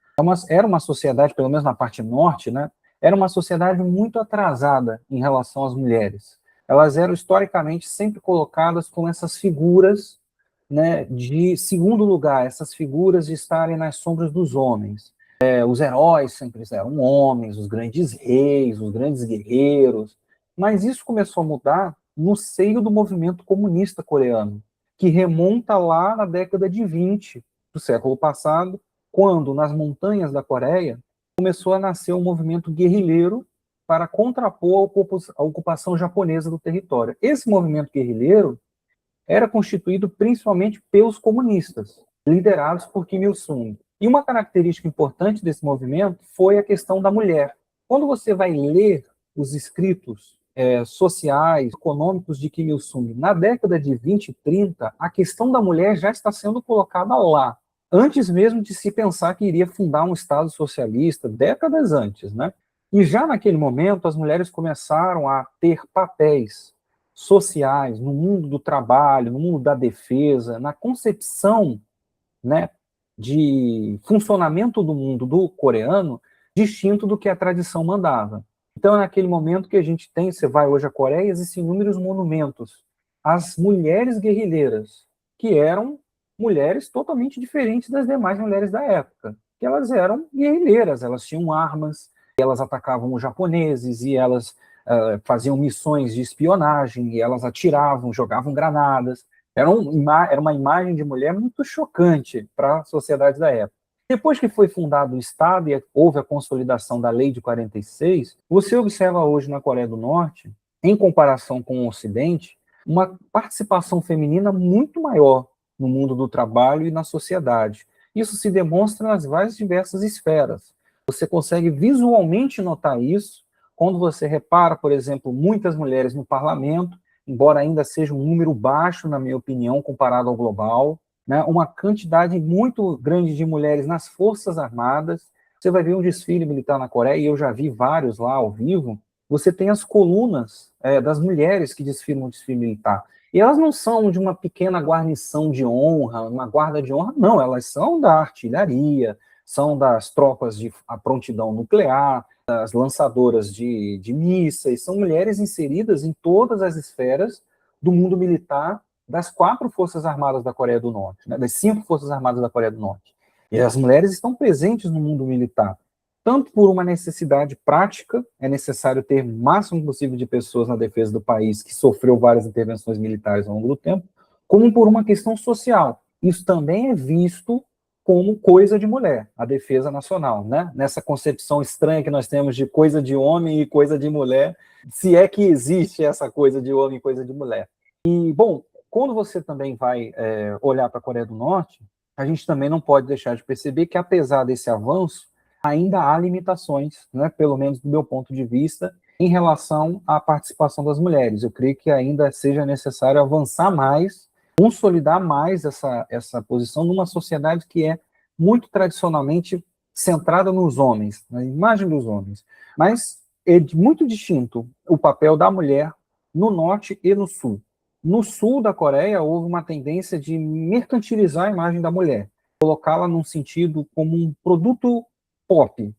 era uma sociedade, pelo menos na parte norte, né, era uma sociedade muito atrasada em relação às mulheres. Elas eram historicamente sempre colocadas como essas figuras, né, de segundo lugar, essas figuras de estarem nas sombras dos homens. Os heróis sempre eram homens, os grandes reis, os grandes guerreiros, mas isso começou a mudar no seio do movimento comunista coreano, que remonta lá na década de 20 do século passado, quando nas montanhas da Coreia começou a nascer um movimento guerrilheiro para contrapor a ocupação japonesa do território. Esse movimento guerrilheiro era constituído principalmente pelos comunistas, liderados por Kim Il-sung. E uma característica importante desse movimento foi a questão da mulher. Quando você vai ler os escritos sociais, econômicos de Kim Il-sung, na década de 20 e 30, a questão da mulher já está sendo colocada lá, antes mesmo de se pensar que iria fundar um Estado socialista, décadas antes, né? E já naquele momento, as mulheres começaram a ter papéis sociais no mundo do trabalho, no mundo da defesa, na concepção, né, de funcionamento do mundo do coreano, distinto do que a tradição mandava. Então, é naquele momento que a gente tem, você vai hoje à Coreia, existem inúmeros monumentos às mulheres guerrilheiras, que eram mulheres totalmente diferentes das demais mulheres da época, que elas eram guerrilheiras, elas tinham armas, elas atacavam os japoneses, e elas faziam missões de espionagem, e elas atiravam, jogavam granadas. Era uma imagem de mulher muito chocante para a sociedade da época. Depois que foi fundado o Estado e houve a consolidação da Lei de 46, você observa hoje na Coreia do Norte, em comparação com o Ocidente, uma participação feminina muito maior no mundo do trabalho e na sociedade. Isso se demonstra nas várias diversas esferas. Você consegue visualmente notar isso quando você repara, por exemplo, muitas mulheres no parlamento, embora ainda seja um número baixo, na minha opinião, comparado ao global, né, uma quantidade muito grande de mulheres nas Forças Armadas. Você vai ver um desfile militar na Coreia, e eu já vi vários lá ao vivo, você tem as colunas das mulheres que desfilam no desfile militar. E elas não são de uma pequena guarnição de honra, uma guarda de honra, não, elas são da artilharia, são das tropas de prontidão nuclear, das lançadoras de mísseis, são mulheres inseridas em todas as esferas do mundo militar das 4 Forças Armadas da Coreia do Norte, né, das 5 Forças Armadas da Coreia do Norte. E as mulheres estão presentes no mundo militar, tanto por uma necessidade prática, é necessário ter o máximo possível de pessoas na defesa do país, que sofreu várias intervenções militares ao longo do tempo, como por uma questão social. Isso também é visto como coisa de mulher, a defesa nacional, né? Nessa concepção estranha que nós temos de coisa de homem e coisa de mulher, se é que existe essa coisa de homem e coisa de mulher. E, bom, quando você também vai olhar para a Coreia do Norte, a gente também não pode deixar de perceber que, apesar desse avanço, ainda há limitações, né, pelo menos do meu ponto de vista, em relação à participação das mulheres. Eu creio que ainda seja necessário avançar mais, consolidar mais essa posição numa sociedade que é muito tradicionalmente centrada nos homens, na imagem dos homens. Mas é muito distinto o papel da mulher no norte e no sul. No sul da Coreia, houve uma tendência de mercantilizar a imagem da mulher, colocá-la num sentido como um produto pop,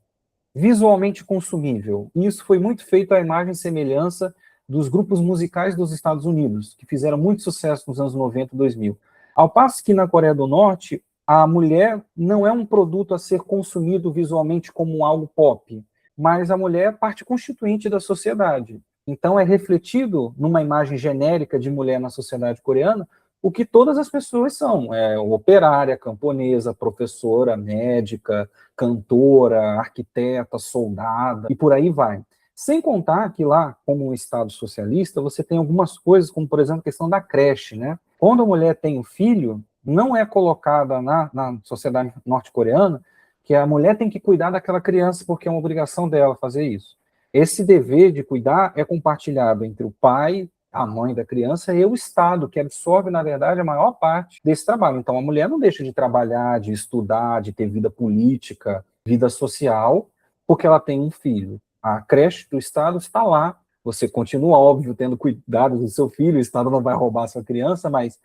visualmente consumível. E isso foi muito feito à imagem e semelhança dos grupos musicais dos Estados Unidos, que fizeram muito sucesso nos anos 90 e 2000. Ao passo que na Coreia do Norte, a mulher não é um produto a ser consumido visualmente como algo pop, mas a mulher é parte constituinte da sociedade. Então é refletido numa imagem genérica de mulher na sociedade coreana o que todas as pessoas são, operária, camponesa, professora, médica, cantora, arquiteta, soldada, e por aí vai. Sem contar que lá, como um Estado socialista, você tem algumas coisas, como, por exemplo, a questão da creche, né? Quando a mulher tem um filho, não é colocada na sociedade norte-coreana que a mulher tem que cuidar daquela criança porque é uma obrigação dela fazer isso. Esse dever de cuidar é compartilhado entre o pai, a mãe da criança e o Estado, que absorve, na verdade, a maior parte desse trabalho. Então, a mulher não deixa de trabalhar, de estudar, de ter vida política, vida social, porque ela tem um filho. A creche do Estado está lá. Você continua, óbvio, tendo cuidado do seu filho, o Estado não vai roubar a sua criança, mas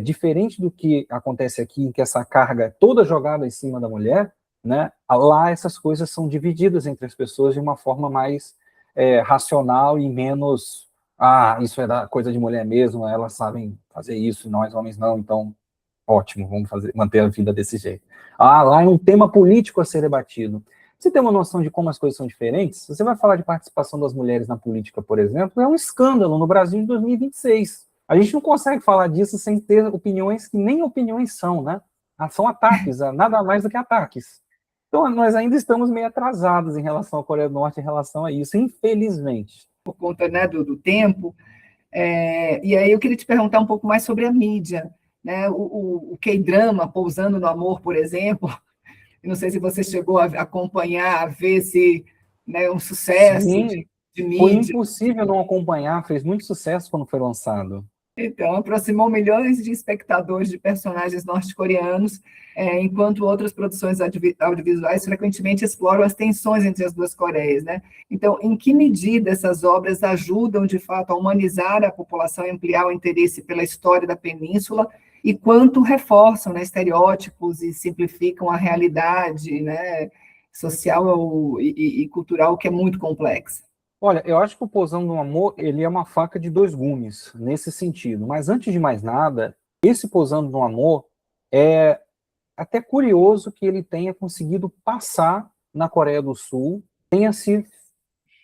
diferente do que acontece aqui, em que essa carga é toda jogada em cima da mulher, né, lá essas coisas são divididas entre as pessoas de uma forma mais racional e menos, isso é da coisa de mulher mesmo, elas sabem fazer isso, nós homens não, então ótimo, vamos manter a vida desse jeito. Lá é um tema político a ser debatido. Você tem uma noção de como as coisas são diferentes? Você vai falar de participação das mulheres na política, por exemplo, é um escândalo no Brasil de 2026. A gente não consegue falar disso sem ter opiniões que nem opiniões são, né? São ataques, nada mais do que ataques. Então, nós ainda estamos meio atrasados em relação à Coreia do Norte, em relação a isso, infelizmente. Por conta, né, do tempo. E aí eu queria te perguntar um pouco mais sobre a mídia, né? O K-drama, Pousando no Amor, por exemplo. Eu não sei se você chegou a acompanhar, a ver se, né, um sucesso Sim, de foi mídia. impossível não acompanhar, fez muito sucesso quando foi lançado. Então, aproximou milhões de espectadores de personagens norte-coreanos, enquanto outras produções audiovisuais frequentemente exploram as tensões entre as duas Coreias, né? Então, em que medida essas obras ajudam, de fato, a humanizar a população e ampliar o interesse pela história da península, e quanto reforçam, né, estereótipos e simplificam a realidade, né, social e cultural, que é muito complexa? Olha, eu acho que o Pousando no Amor, ele é uma faca de dois gumes, nesse sentido. Mas, antes de mais nada, esse Pousando no Amor é até curioso que ele tenha conseguido passar na Coreia do Sul, tenha se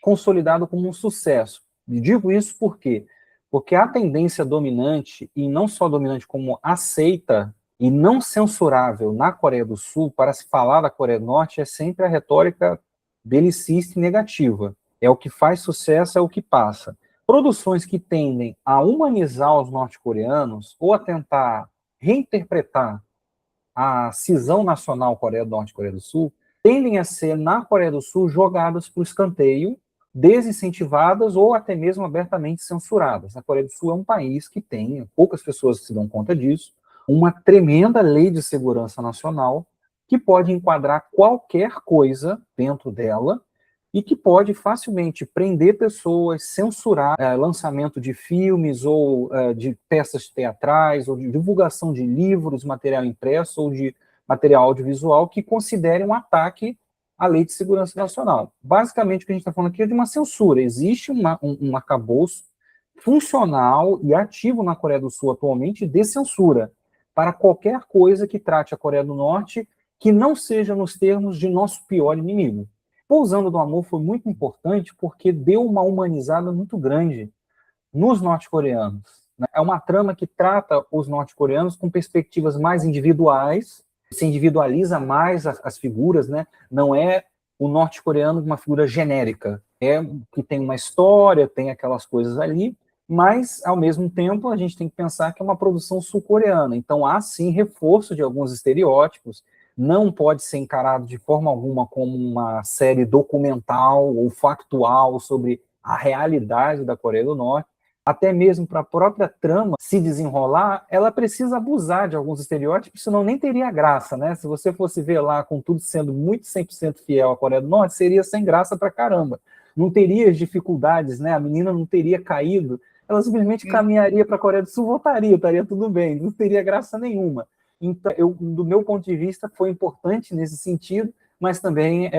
consolidado como um sucesso. E digo isso por quê? Porque a tendência dominante, e não só dominante, como aceita e não censurável na Coreia do Sul, para se falar da Coreia do Norte, é sempre a retórica belicista e negativa. É o que faz sucesso, é o que passa. Produções que tendem a humanizar os norte-coreanos ou a tentar reinterpretar a cisão nacional Coreia do Norte e Coreia do Sul, tendem a ser, na Coreia do Sul, jogadas para o escanteio, desincentivadas ou até mesmo abertamente censuradas. A Coreia do Sul é um país que tem, poucas pessoas se dão conta disso, uma tremenda lei de segurança nacional que pode enquadrar qualquer coisa dentro dela e que pode facilmente prender pessoas, censurar lançamento de filmes ou de peças teatrais ou de divulgação de livros, material impresso ou de material audiovisual que considerem um ataque à Lei de Segurança Nacional. Basicamente, o que a gente está falando aqui é de uma censura. Existe um arcabouço funcional e ativo na Coreia do Sul atualmente de censura para qualquer coisa que trate a Coreia do Norte que não seja nos termos de nosso pior inimigo. Pousando no Amor foi muito importante porque deu uma humanizada muito grande nos norte-coreanos. Né? É uma trama que trata os norte-coreanos com perspectivas mais individuais, se individualiza mais as figuras, né? Não é o norte-coreano uma figura genérica, é que tem uma história, tem aquelas coisas ali, mas, ao mesmo tempo, a gente tem que pensar que é uma produção sul-coreana, então há, sim, reforço de alguns estereótipos, não pode ser encarado de forma alguma como uma série documental ou factual sobre a realidade da Coreia do Norte, até mesmo para a própria trama se desenrolar, ela precisa abusar de alguns estereótipos, senão nem teria graça, né? Se você fosse ver lá com tudo sendo muito 100% fiel à Coreia do Norte, seria sem graça pra caramba. Não teria as dificuldades, né? A menina não teria caído, ela simplesmente caminharia para a Coreia do Sul, voltaria, estaria tudo bem, não teria graça nenhuma. Então, do meu ponto de vista, foi importante nesse sentido, mas também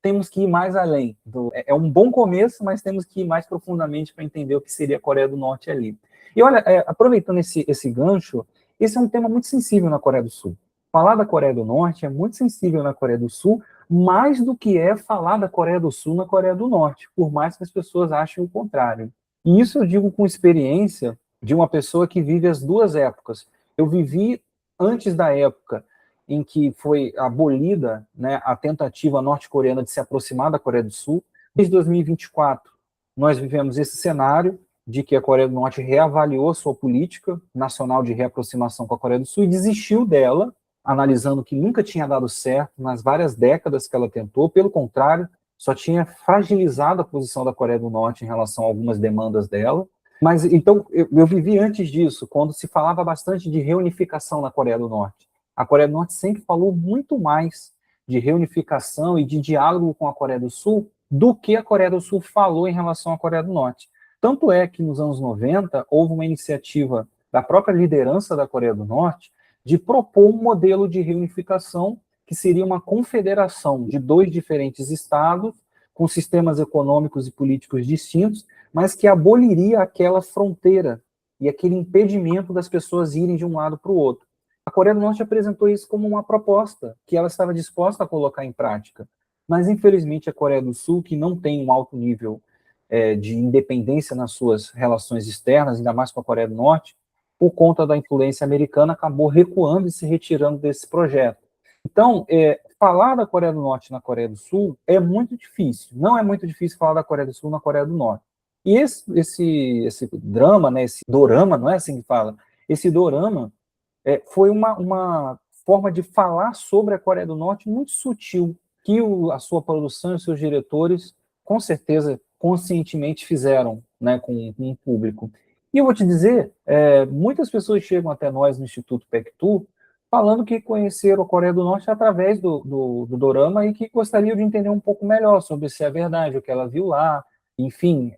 temos que ir mais além. É um bom começo, mas temos que ir mais profundamente para entender o que seria a Coreia do Norte ali. E olha, aproveitando esse gancho, esse é um tema muito sensível na Coreia do Sul. Falar da Coreia do Norte é muito sensível na Coreia do Sul, mais do que é falar da Coreia do Sul na Coreia do Norte, por mais que as pessoas achem o contrário. E isso eu digo com experiência de uma pessoa que vive as duas épocas. Eu vivi antes da época em que foi abolida, né, a tentativa norte-coreana de se aproximar da Coreia do Sul. Desde 2024, nós vivemos esse cenário de que a Coreia do Norte reavaliou sua política nacional de reaproximação com a Coreia do Sul e desistiu dela, analisando que nunca tinha dado certo nas várias décadas que ela tentou, pelo contrário, só tinha fragilizado a posição da Coreia do Norte em relação a algumas demandas dela. Mas, então, eu vivi antes disso, quando se falava bastante de reunificação na Coreia do Norte. A Coreia do Norte sempre falou muito mais de reunificação e de diálogo com a Coreia do Sul do que a Coreia do Sul falou em relação à Coreia do Norte. Tanto é que, nos anos 90, houve uma iniciativa da própria liderança da Coreia do Norte de propor um modelo de reunificação que seria uma confederação de dois diferentes estados, com sistemas econômicos e políticos distintos, mas que aboliria aquela fronteira e aquele impedimento das pessoas irem de um lado para o outro. A Coreia do Norte apresentou isso como uma proposta que ela estava disposta a colocar em prática. Mas, infelizmente, a Coreia do Sul, que não tem um alto nível de independência nas suas relações externas, ainda mais com a Coreia do Norte, por conta da influência americana, acabou recuando e se retirando desse projeto. Então, falar da Coreia do Norte na Coreia do Sul é muito difícil. Não é muito difícil falar da Coreia do Sul na Coreia do Norte. E esse drama, né, esse dorama, não é assim que fala? Esse dorama foi uma forma de falar sobre a Coreia do Norte muito sutil, que a sua produção e os seus diretores, com certeza, conscientemente fizeram, né, com o público. E eu vou te dizer, muitas pessoas chegam até nós no Instituto PECTU falando que conheceram a Coreia do Norte através do dorama e que gostariam de entender um pouco melhor sobre se é verdade o que ela viu lá, enfim,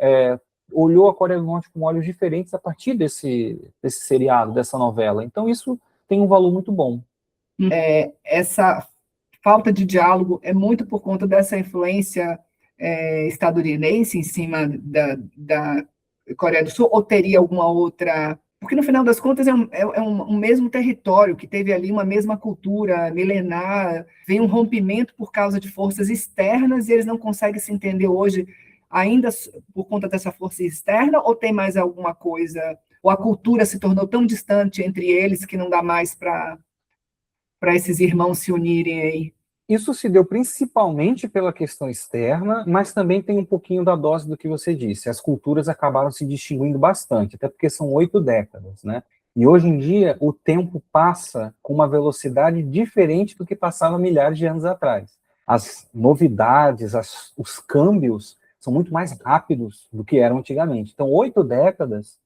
olhou a Coreia do Norte com olhos diferentes a partir desse seriado, dessa novela. Então, isso tem um valor muito bom. Essa falta de diálogo é muito por conta dessa influência estadunidense em cima da Coreia do Sul, ou teria alguma outra... Porque, no final das contas, um mesmo território, que teve ali uma mesma cultura milenar, vem um rompimento por causa de forças externas, e eles não conseguem se entender hoje ainda por conta dessa força externa, ou tem mais alguma coisa, ou a cultura se tornou tão distante entre eles que não dá mais para esses irmãos se unirem aí? Isso se deu principalmente pela questão externa, mas também tem um pouquinho da dose do que você disse. As culturas acabaram se distinguindo bastante, até porque são 8 décadas, né? E hoje em dia o tempo passa com uma velocidade diferente do que passava milhares de anos atrás. As novidades, os câmbios são muito mais rápidos do que eram antigamente. Então, 8 décadas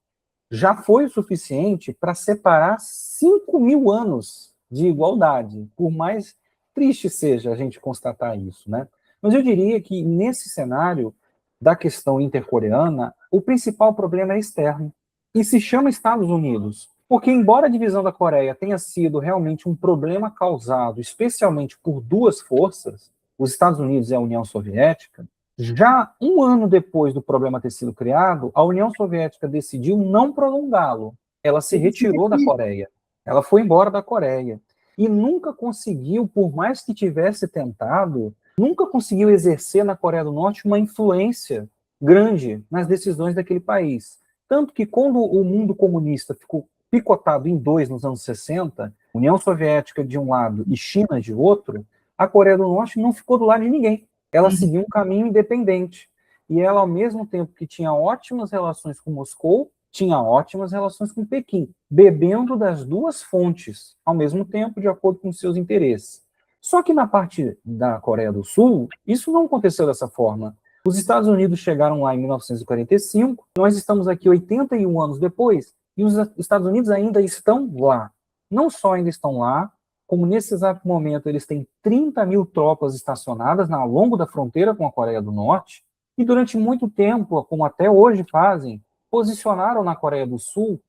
já foi o suficiente para separar 5.000 anos de igualdade, por mais triste seja a gente constatar isso, né? Mas eu diria que nesse cenário da questão intercoreana, o principal problema é externo, e se chama Estados Unidos, porque embora a divisão da Coreia tenha sido realmente um problema causado especialmente por duas forças, os Estados Unidos e a União Soviética, já um ano depois do problema ter sido criado, a União Soviética decidiu não prolongá-lo. Ela se retirou da Coreia. Ela foi embora da Coreia. E nunca conseguiu, por mais que tivesse tentado, nunca conseguiu exercer na Coreia do Norte uma influência grande nas decisões daquele país. Tanto que quando o mundo comunista ficou picotado em dois nos anos 60, União Soviética de um lado e China de outro, a Coreia do Norte não ficou do lado de ninguém. Ela seguiu um caminho independente. E ela, ao mesmo tempo que tinha ótimas relações com Moscou, tinha ótimas relações com Pequim, bebendo das duas fontes, ao mesmo tempo, de acordo com seus interesses. Só que na parte da Coreia do Sul, isso não aconteceu dessa forma. Os Estados Unidos chegaram lá em 1945, nós estamos aqui 81 anos depois, e os Estados Unidos ainda estão lá. Não só ainda estão lá, como nesse exato momento eles têm 30.000 tropas estacionadas ao longo da fronteira com a Coreia do Norte, e durante muito tempo, como até hoje fazem, posicionaram na Coreia do Sul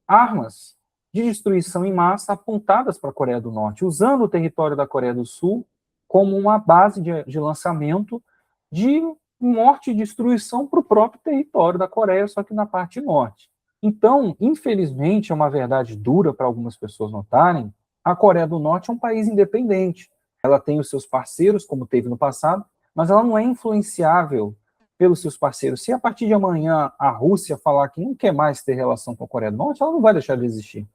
armas de destruição em massa apontadas para a Coreia do Norte, usando o território da Coreia do Sul como uma base de lançamento de morte e destruição para o próprio território da Coreia, só que na parte norte. Então, infelizmente, é uma verdade dura para algumas pessoas notarem, a Coreia do Norte é um país independente. Ela tem os seus parceiros, como teve no passado, mas ela não é influenciável pelos seus parceiros. Se a partir de amanhã a Rússia falar que não quer mais ter relação com a Coreia do Norte, ela não vai deixar de existir.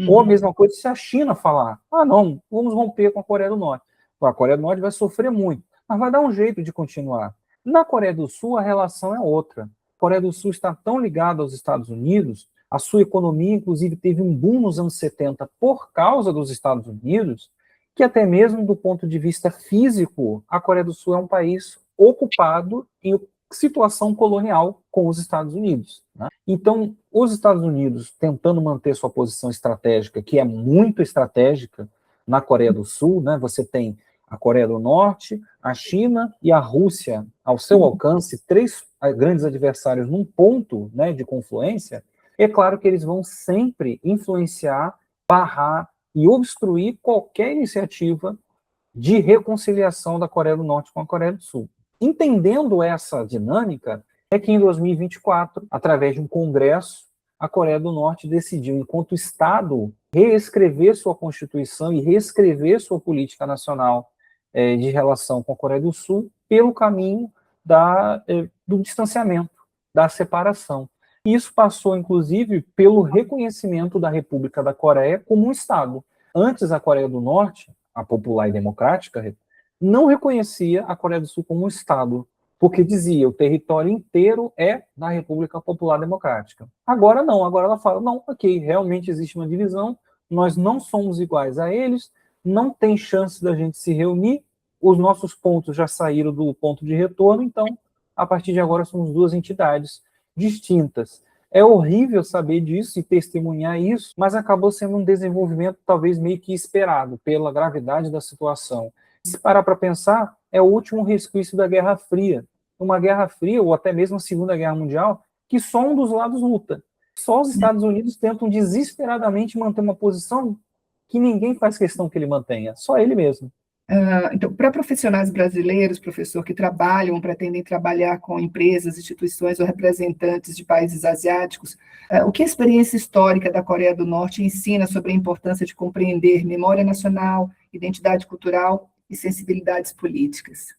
Ou a mesma coisa se a China falar, não, vamos romper com a Coreia do Norte. A Coreia do Norte vai sofrer muito, mas vai dar um jeito de continuar. Na Coreia do Sul, a relação é outra. A Coreia do Sul está tão ligada aos Estados Unidos, a sua economia, inclusive, teve um boom nos anos 70 por causa dos Estados Unidos, que até mesmo do ponto de vista físico, a Coreia do Sul é um país ocupado em situação colonial com os Estados Unidos, né? Então, os Estados Unidos, tentando manter sua posição estratégica, que é muito estratégica na Coreia do Sul, né? Você tem a Coreia do Norte, a China e a Rússia ao seu alcance, 3 grandes adversários num ponto, né, de confluência. É claro que eles vão sempre influenciar, barrar e obstruir qualquer iniciativa de reconciliação da Coreia do Norte com a Coreia do Sul. Entendendo essa dinâmica, é que em 2024, através de um congresso, a Coreia do Norte decidiu, enquanto Estado, reescrever sua Constituição e reescrever sua política nacional de relação com a Coreia do Sul pelo caminho do distanciamento, da separação. E isso passou, inclusive, pelo reconhecimento da República da Coreia como um Estado. Antes, a Coreia do Norte, a popular e democrática, não reconhecia a Coreia do Sul como um Estado, porque dizia o território inteiro é da República Popular Democrática. Agora não, agora ela fala, não, ok, realmente existe uma divisão, nós não somos iguais a eles, não tem chance da gente se reunir, os nossos pontos já saíram do ponto de retorno, então, a partir de agora, somos duas entidades distintas. É horrível saber disso e testemunhar isso, mas acabou sendo um desenvolvimento talvez meio que esperado pela gravidade da situação. Se parar para pensar, é o último resquício da Guerra Fria. Uma Guerra Fria, ou até mesmo a Segunda Guerra Mundial, que só um dos lados luta. Só os Estados Unidos tentam desesperadamente manter uma posição que ninguém faz questão que ele mantenha, só ele mesmo. Então, para profissionais brasileiros, professor, que trabalham, pretendem trabalhar com empresas, instituições ou representantes de países asiáticos, o que a experiência histórica da Coreia do Norte ensina sobre a importância de compreender memória nacional, identidade cultural e sensibilidades políticas?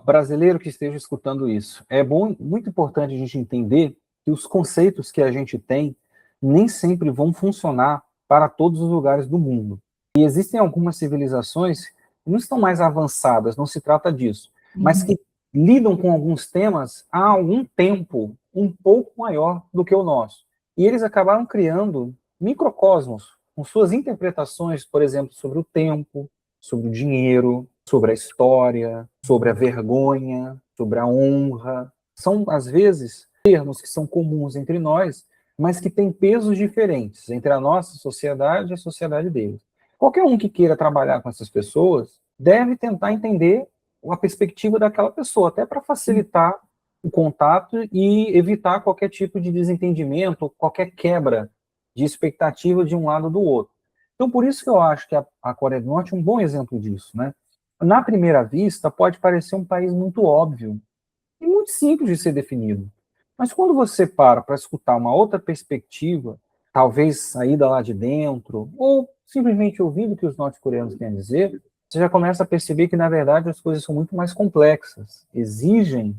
Brasileiro que esteja escutando isso, é muito importante a gente entender que os conceitos que a gente tem nem sempre vão funcionar para todos os lugares do mundo. E existem algumas civilizações que não estão mais avançadas, não se trata disso, mas que lidam com alguns temas há algum tempo um pouco maior do que o nosso. E eles acabaram criando microcosmos, com suas interpretações, por exemplo, sobre o tempo, sobre o dinheiro, sobre a história, sobre a vergonha, sobre a honra. São, às vezes, termos que são comuns entre nós, mas que têm pesos diferentes entre a nossa sociedade e a sociedade deles. Qualquer um que queira trabalhar com essas pessoas deve tentar entender a perspectiva daquela pessoa, até para facilitar o contato e evitar qualquer tipo de desentendimento, qualquer quebra de expectativa de um lado ou do outro. Então, por isso que eu acho que a Coreia do Norte é um bom exemplo disso, né? Na primeira vista, pode parecer um país muito óbvio e muito simples de ser definido. Mas quando você para escutar uma outra perspectiva, talvez saída lá de dentro, ou simplesmente ouvindo o que os norte-coreanos têm a dizer, você já começa a perceber que, na verdade, as coisas são muito mais complexas, exigem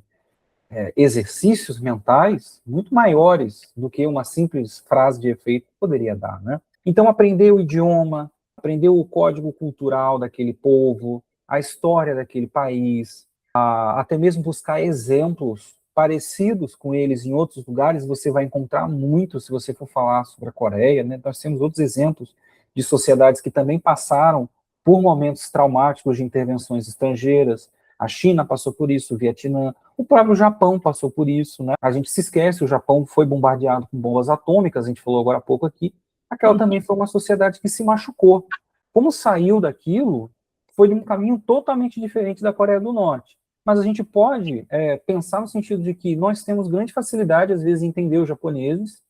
exercícios mentais muito maiores do que uma simples frase de efeito poderia dar, né? Então, aprender o idioma, aprender o código cultural daquele povo, a história daquele país, até mesmo buscar exemplos parecidos com eles em outros lugares, você vai encontrar muito se você for falar sobre a Coreia, né? Nós temos outros exemplos de sociedades que também passaram por momentos traumáticos de intervenções estrangeiras. A China passou por isso, o Vietnã, o próprio Japão passou por isso, né? A gente se esquece, o Japão foi bombardeado com bombas atômicas, a gente falou agora há pouco aqui, aquela também foi uma sociedade que se machucou. Como saiu daquilo, foi de um caminho totalmente diferente da Coreia do Norte. Mas a gente pode pensar no sentido de que nós temos grande facilidade, às vezes, em entender os japoneses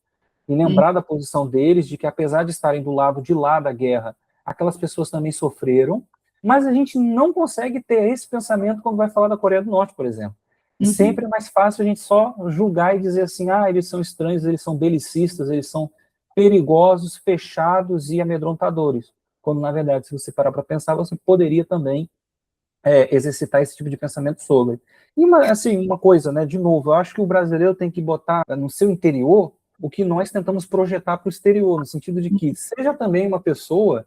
e lembrar da posição deles, de que apesar de estarem do lado de lá da guerra, aquelas pessoas também sofreram, mas a gente não consegue ter esse pensamento quando vai falar da Coreia do Norte, por exemplo. Sempre é mais fácil a gente só julgar e dizer assim, eles são estranhos, eles são belicistas, eles são perigosos, fechados e amedrontadores. Quando, na verdade, se você parar para pensar, você poderia também exercitar esse tipo de pensamento sobre. E, uma coisa, né, de novo, eu acho que o brasileiro tem que botar no seu interior o que nós tentamos projetar para o exterior, no sentido de que seja também uma pessoa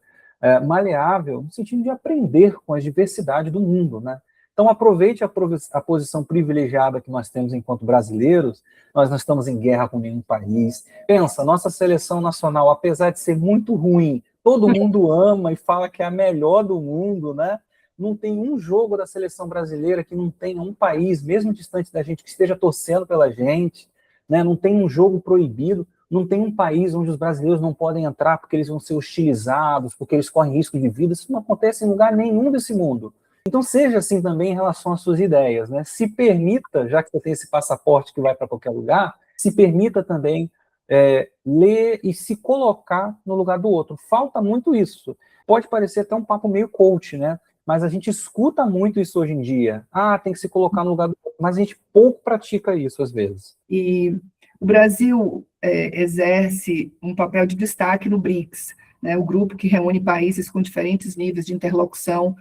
maleável, no sentido de aprender com a diversidade do mundo, né? Então, aproveite a posição privilegiada que nós temos enquanto brasileiros. Nós não estamos em guerra com nenhum país. Pensa, nossa seleção nacional, apesar de ser muito ruim, todo mundo ama e fala que é a melhor do mundo, né? Não tem um jogo da seleção brasileira que não tenha um país, mesmo distante da gente, que esteja torcendo pela gente, né? Não tem um jogo proibido, não tem um país onde os brasileiros não podem entrar porque eles vão ser hostilizados, porque eles correm risco de vida. Isso não acontece em lugar nenhum desse mundo. Então, seja assim também em relação às suas ideias, né? Se permita, já que você tem esse passaporte que vai para qualquer lugar, se permita também ler e se colocar no lugar do outro. Falta muito isso. Pode parecer até um papo meio coach, né? Mas a gente escuta muito isso hoje em dia. Tem que se colocar no lugar do outro. Mas a gente pouco pratica isso, às vezes. E o Brasil exerce um papel de destaque no BRICS, né, o grupo que reúne países com diferentes níveis de interlocução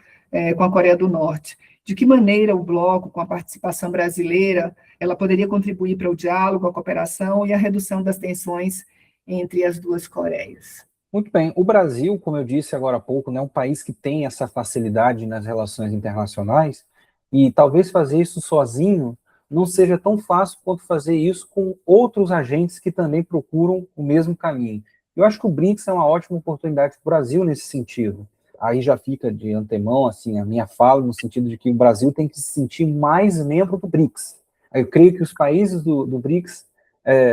com a Coreia do Norte. De que maneira o bloco, com a participação brasileira, ela poderia contribuir para o diálogo, a cooperação e a redução das tensões entre as duas Coreias? Muito bem. O Brasil, como eu disse agora há pouco, né, é um país que tem essa facilidade nas relações internacionais e talvez fazer isso sozinho não seja tão fácil quanto fazer isso com outros agentes que também procuram o mesmo caminho. Eu acho que o BRICS é uma ótima oportunidade para o Brasil nesse sentido. Aí já fica de antemão assim a minha fala no sentido de que o Brasil tem que se sentir mais membro do BRICS. Eu creio que os países do BRICS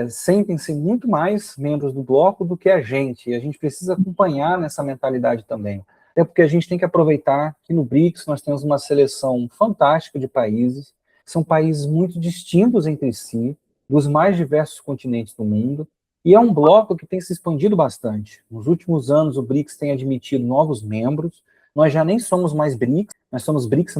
sentem-se muito mais membros do bloco do que a gente precisa acompanhar nessa mentalidade também. Até porque a gente tem que aproveitar que no BRICS nós temos uma seleção fantástica de países, são países muito distintos entre si, dos mais diversos continentes do mundo, e é um bloco que tem se expandido bastante. Nos últimos anos, o BRICS tem admitido novos membros, nós já nem somos mais BRICS, nós somos BRICS+,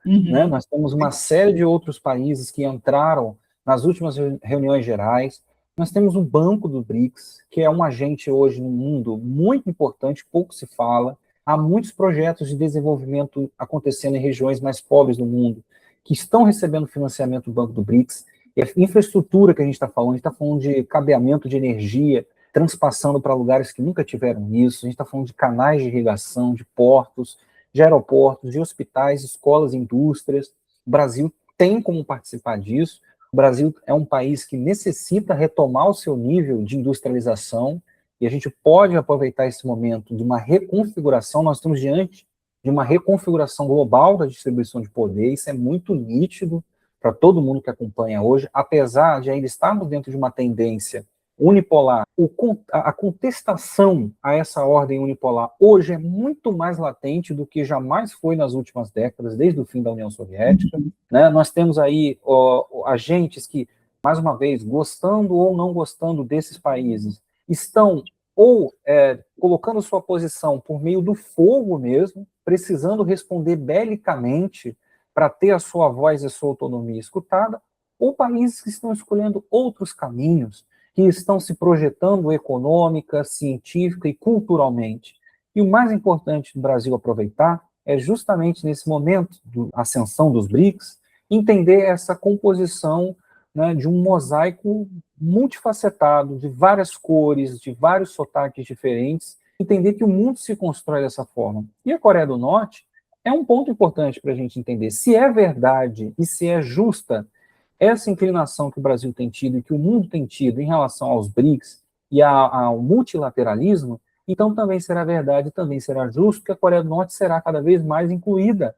né? Nós temos uma série de outros países que entraram nas últimas reuniões gerais. Nós temos o Banco do BRICS, que é um agente hoje no mundo muito importante, pouco se fala. Há muitos projetos de desenvolvimento acontecendo em regiões mais pobres do mundo, que estão recebendo financiamento do Banco do BRICS. E a infraestrutura que a gente está falando de cabeamento de energia, transpassando para lugares que nunca tiveram isso, a gente está falando de canais de irrigação, de portos, de aeroportos, de hospitais, escolas, indústrias. O Brasil tem como participar disso. O Brasil é um país que necessita retomar o seu nível de industrialização e a gente pode aproveitar esse momento de uma reconfiguração. Nós estamos diante de uma reconfiguração global da distribuição de poder, isso é muito nítido para todo mundo que acompanha hoje, apesar de ainda estarmos dentro de uma tendência unipolar. A contestação a essa ordem unipolar hoje é muito mais latente do que jamais foi nas últimas décadas, desde o fim da União Soviética. Né? Nós temos aí agentes que, mais uma vez, gostando ou não gostando desses países, estão ou colocando sua posição por meio do fogo mesmo, precisando responder belicamente para ter a sua voz e a sua autonomia escutada, ou países que estão escolhendo outros caminhos, que estão se projetando econômica, científica e culturalmente. E o mais importante do Brasil aproveitar é justamente nesse momento da ascensão dos BRICS, entender essa composição, né, de um mosaico multifacetado, de várias cores, de vários sotaques diferentes, entender que o mundo se constrói dessa forma. E a Coreia do Norte é um ponto importante para a gente entender se é verdade e se é justa essa inclinação que o Brasil tem tido e que o mundo tem tido em relação aos BRICS e ao multilateralismo. Então também será verdade, também será justo que a Coreia do Norte será cada vez mais incluída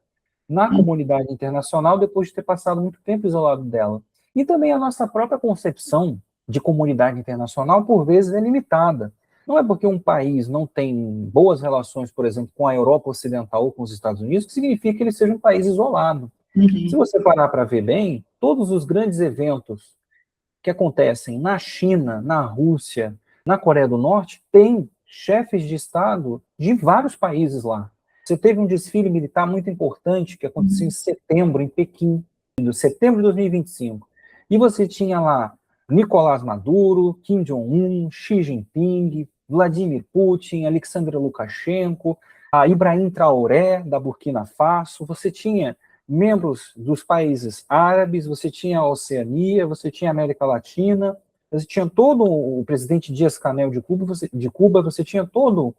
na comunidade internacional depois de ter passado muito tempo isolado dela. E também a nossa própria concepção de comunidade internacional, por vezes, é limitada. Não é porque um país não tem boas relações, por exemplo, com a Europa Ocidental ou com os Estados Unidos, que significa que ele seja um país isolado. Se você parar para ver bem, todos os grandes eventos que acontecem na China, na Rússia, na Coreia do Norte, têm chefes de Estado de vários países lá. Você teve um desfile militar muito importante que aconteceu em setembro, em Pequim, em setembro de 2025. E você tinha lá Nicolás Maduro, Kim Jong-un, Xi Jinping, Vladimir Putin, Alexandre Lukashenko, a Ibrahim Traoré, da Burkina Faso. Você tinha membros dos países árabes, você tinha a Oceania, você tinha a América Latina, você tinha todo o presidente Díaz-Canel de Cuba, você tinha todo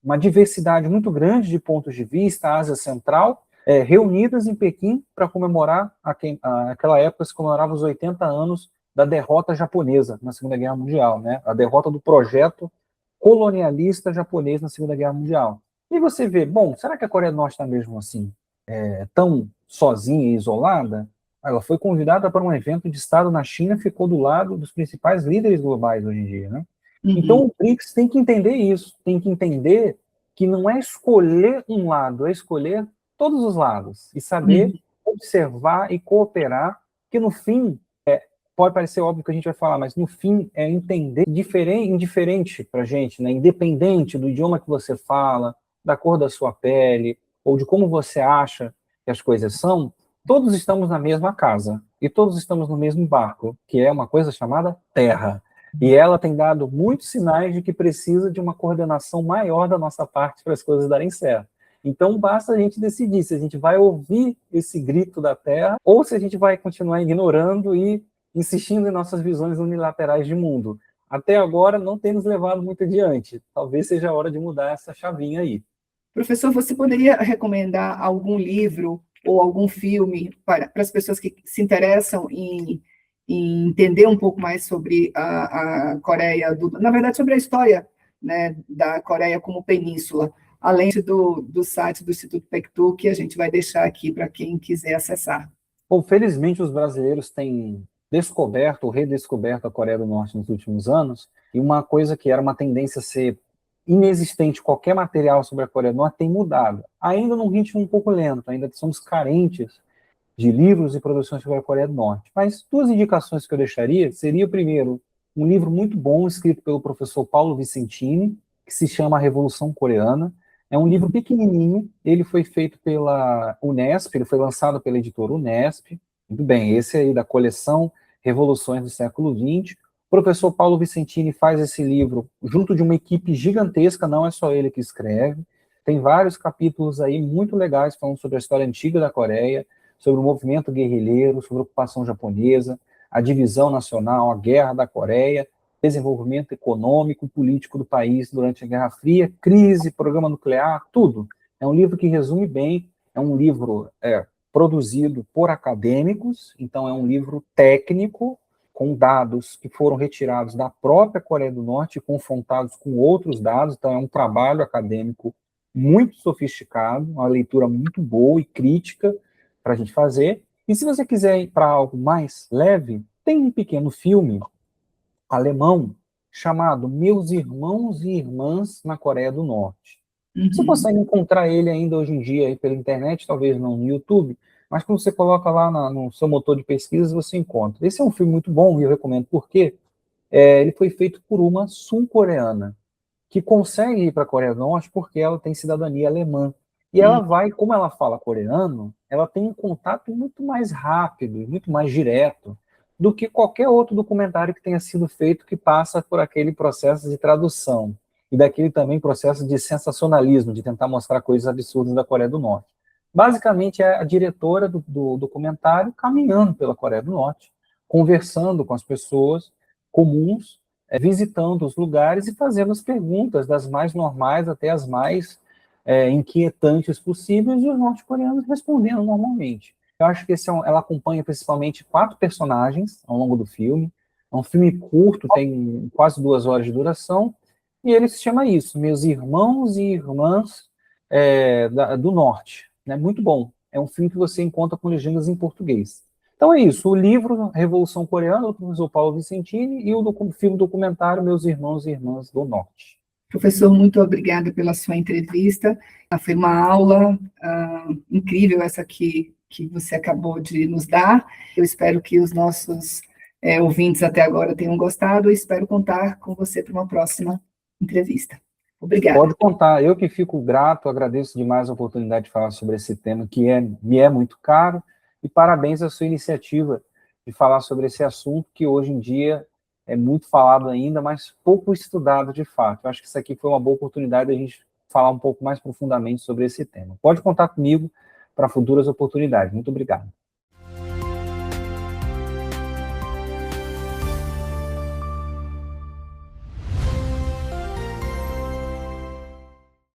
uma diversidade muito grande de pontos de vista, a Ásia Central, reunidas em Pequim para comemorar, aquela época se comemorava os 80 anos da derrota japonesa na Segunda Guerra Mundial, né? A derrota do projeto colonialista japonês na Segunda Guerra Mundial. E você vê, bom, será que a Coreia do Norte está mesmo assim, tão sozinha e isolada? Ela foi convidada para um evento de Estado na China, ficou do lado dos principais líderes globais hoje em dia, né? Então o BRICS tem que entender isso, tem que entender que não é escolher um lado, é escolher todos os lados e saber observar e cooperar, que no fim, pode parecer óbvio que a gente vai falar, mas no fim é entender indiferente para a gente, né? Independente do idioma que você fala, da cor da sua pele, ou de como você acha que as coisas são, todos estamos na mesma casa e todos estamos no mesmo barco, que é uma coisa chamada Terra. E ela tem dado muitos sinais de que precisa de uma coordenação maior da nossa parte para as coisas darem certo. Então, basta a gente decidir se a gente vai ouvir esse grito da Terra ou se a gente vai continuar ignorando e insistindo em nossas visões unilaterais de mundo. até agora não tem nos levado muito adiante. Talvez seja a hora de mudar essa chavinha aí. Professor, você poderia recomendar algum livro ou algum filme para as pessoas que se interessam em entender um pouco mais sobre a Coreia na verdade, sobre a história, né, da Coreia como península, além do site do Instituto Pektu, que a gente vai deixar aqui para quem quiser acessar. Bom, felizmente os brasileiros têm descoberto ou redescoberto a Coreia do Norte nos últimos anos, e uma coisa que era uma tendência a ser inexistente, qualquer material sobre a Coreia do Norte, tem mudado. Ainda num ritmo um pouco lento, ainda somos carentes de livros e produções sobre a Coreia do Norte. Mas duas indicações que eu deixaria seria, primeiro, um livro muito bom escrito pelo professor Paulo Vicentini, que se chama A Revolução Coreana. É um livro pequenininho, ele foi feito pela Unesp, ele foi lançado pela editora Unesp. Muito bem, esse aí da coleção Revoluções do Século XX. O professor Paulo Vicentini faz esse livro junto de uma equipe gigantesca, não é só ele que escreve. Tem vários capítulos aí muito legais falando sobre a história antiga da Coreia, sobre o movimento guerrilheiro, sobre a ocupação japonesa, a divisão nacional, a guerra da Coreia, desenvolvimento econômico, político do país durante a Guerra Fria, crise, programa nuclear, tudo. É um livro que resume bem, é um livro produzido por acadêmicos, então é um livro técnico, com dados que foram retirados da própria Coreia do Norte e confrontados com outros dados, então é um trabalho acadêmico muito sofisticado, uma leitura muito boa e crítica para a gente fazer. E se você quiser ir para algo mais leve, tem um pequeno filme alemão chamado Meus Irmãos e Irmãs na Coreia do Norte. Você consegue encontrar ele ainda hoje em dia aí pela internet, talvez não no YouTube, mas quando você coloca lá no seu motor de pesquisa, você encontra. Esse é um filme muito bom e eu recomendo porque ele foi feito por uma sul-coreana que consegue ir para a Coreia do Norte porque ela tem cidadania alemã. E ela vai, como ela fala coreano, ela tem um contato muito mais rápido, muito mais direto do que qualquer outro documentário que tenha sido feito que passa por aquele processo de tradução e daquele também processo de sensacionalismo, de tentar mostrar coisas absurdas da Coreia do Norte. Basicamente, é a diretora do documentário caminhando pela Coreia do Norte, conversando com as pessoas comuns, visitando os lugares e fazendo as perguntas, das mais normais até as mais inquietantes possíveis, e os norte-coreanos respondendo normalmente. Eu acho que ela acompanha principalmente 4 personagens ao longo do filme. É um filme curto, tem quase 2 horas de duração, e ele se chama isso, Meus Irmãos e Irmãs do Norte. Né? Muito bom. É um filme que você encontra com legendas em português. Então é isso, o livro Revolução Coreana, do professor Paulo Vicentini, e o filme documentário Meus Irmãos e Irmãs do Norte. Professor, muito obrigada pela sua entrevista. Foi uma aula incrível essa que você acabou de nos dar. Eu espero que os nossos ouvintes até agora tenham gostado e espero contar com você para uma próxima entrevista. Obrigada. Pode contar, eu que fico grato, agradeço demais a oportunidade de falar sobre esse tema que me é muito caro, e parabéns à sua iniciativa de falar sobre esse assunto que hoje em dia é muito falado ainda, mas pouco estudado de fato. Eu acho que isso aqui foi uma boa oportunidade de a gente falar um pouco mais profundamente sobre esse tema. Pode contar comigo para futuras oportunidades. Muito obrigado.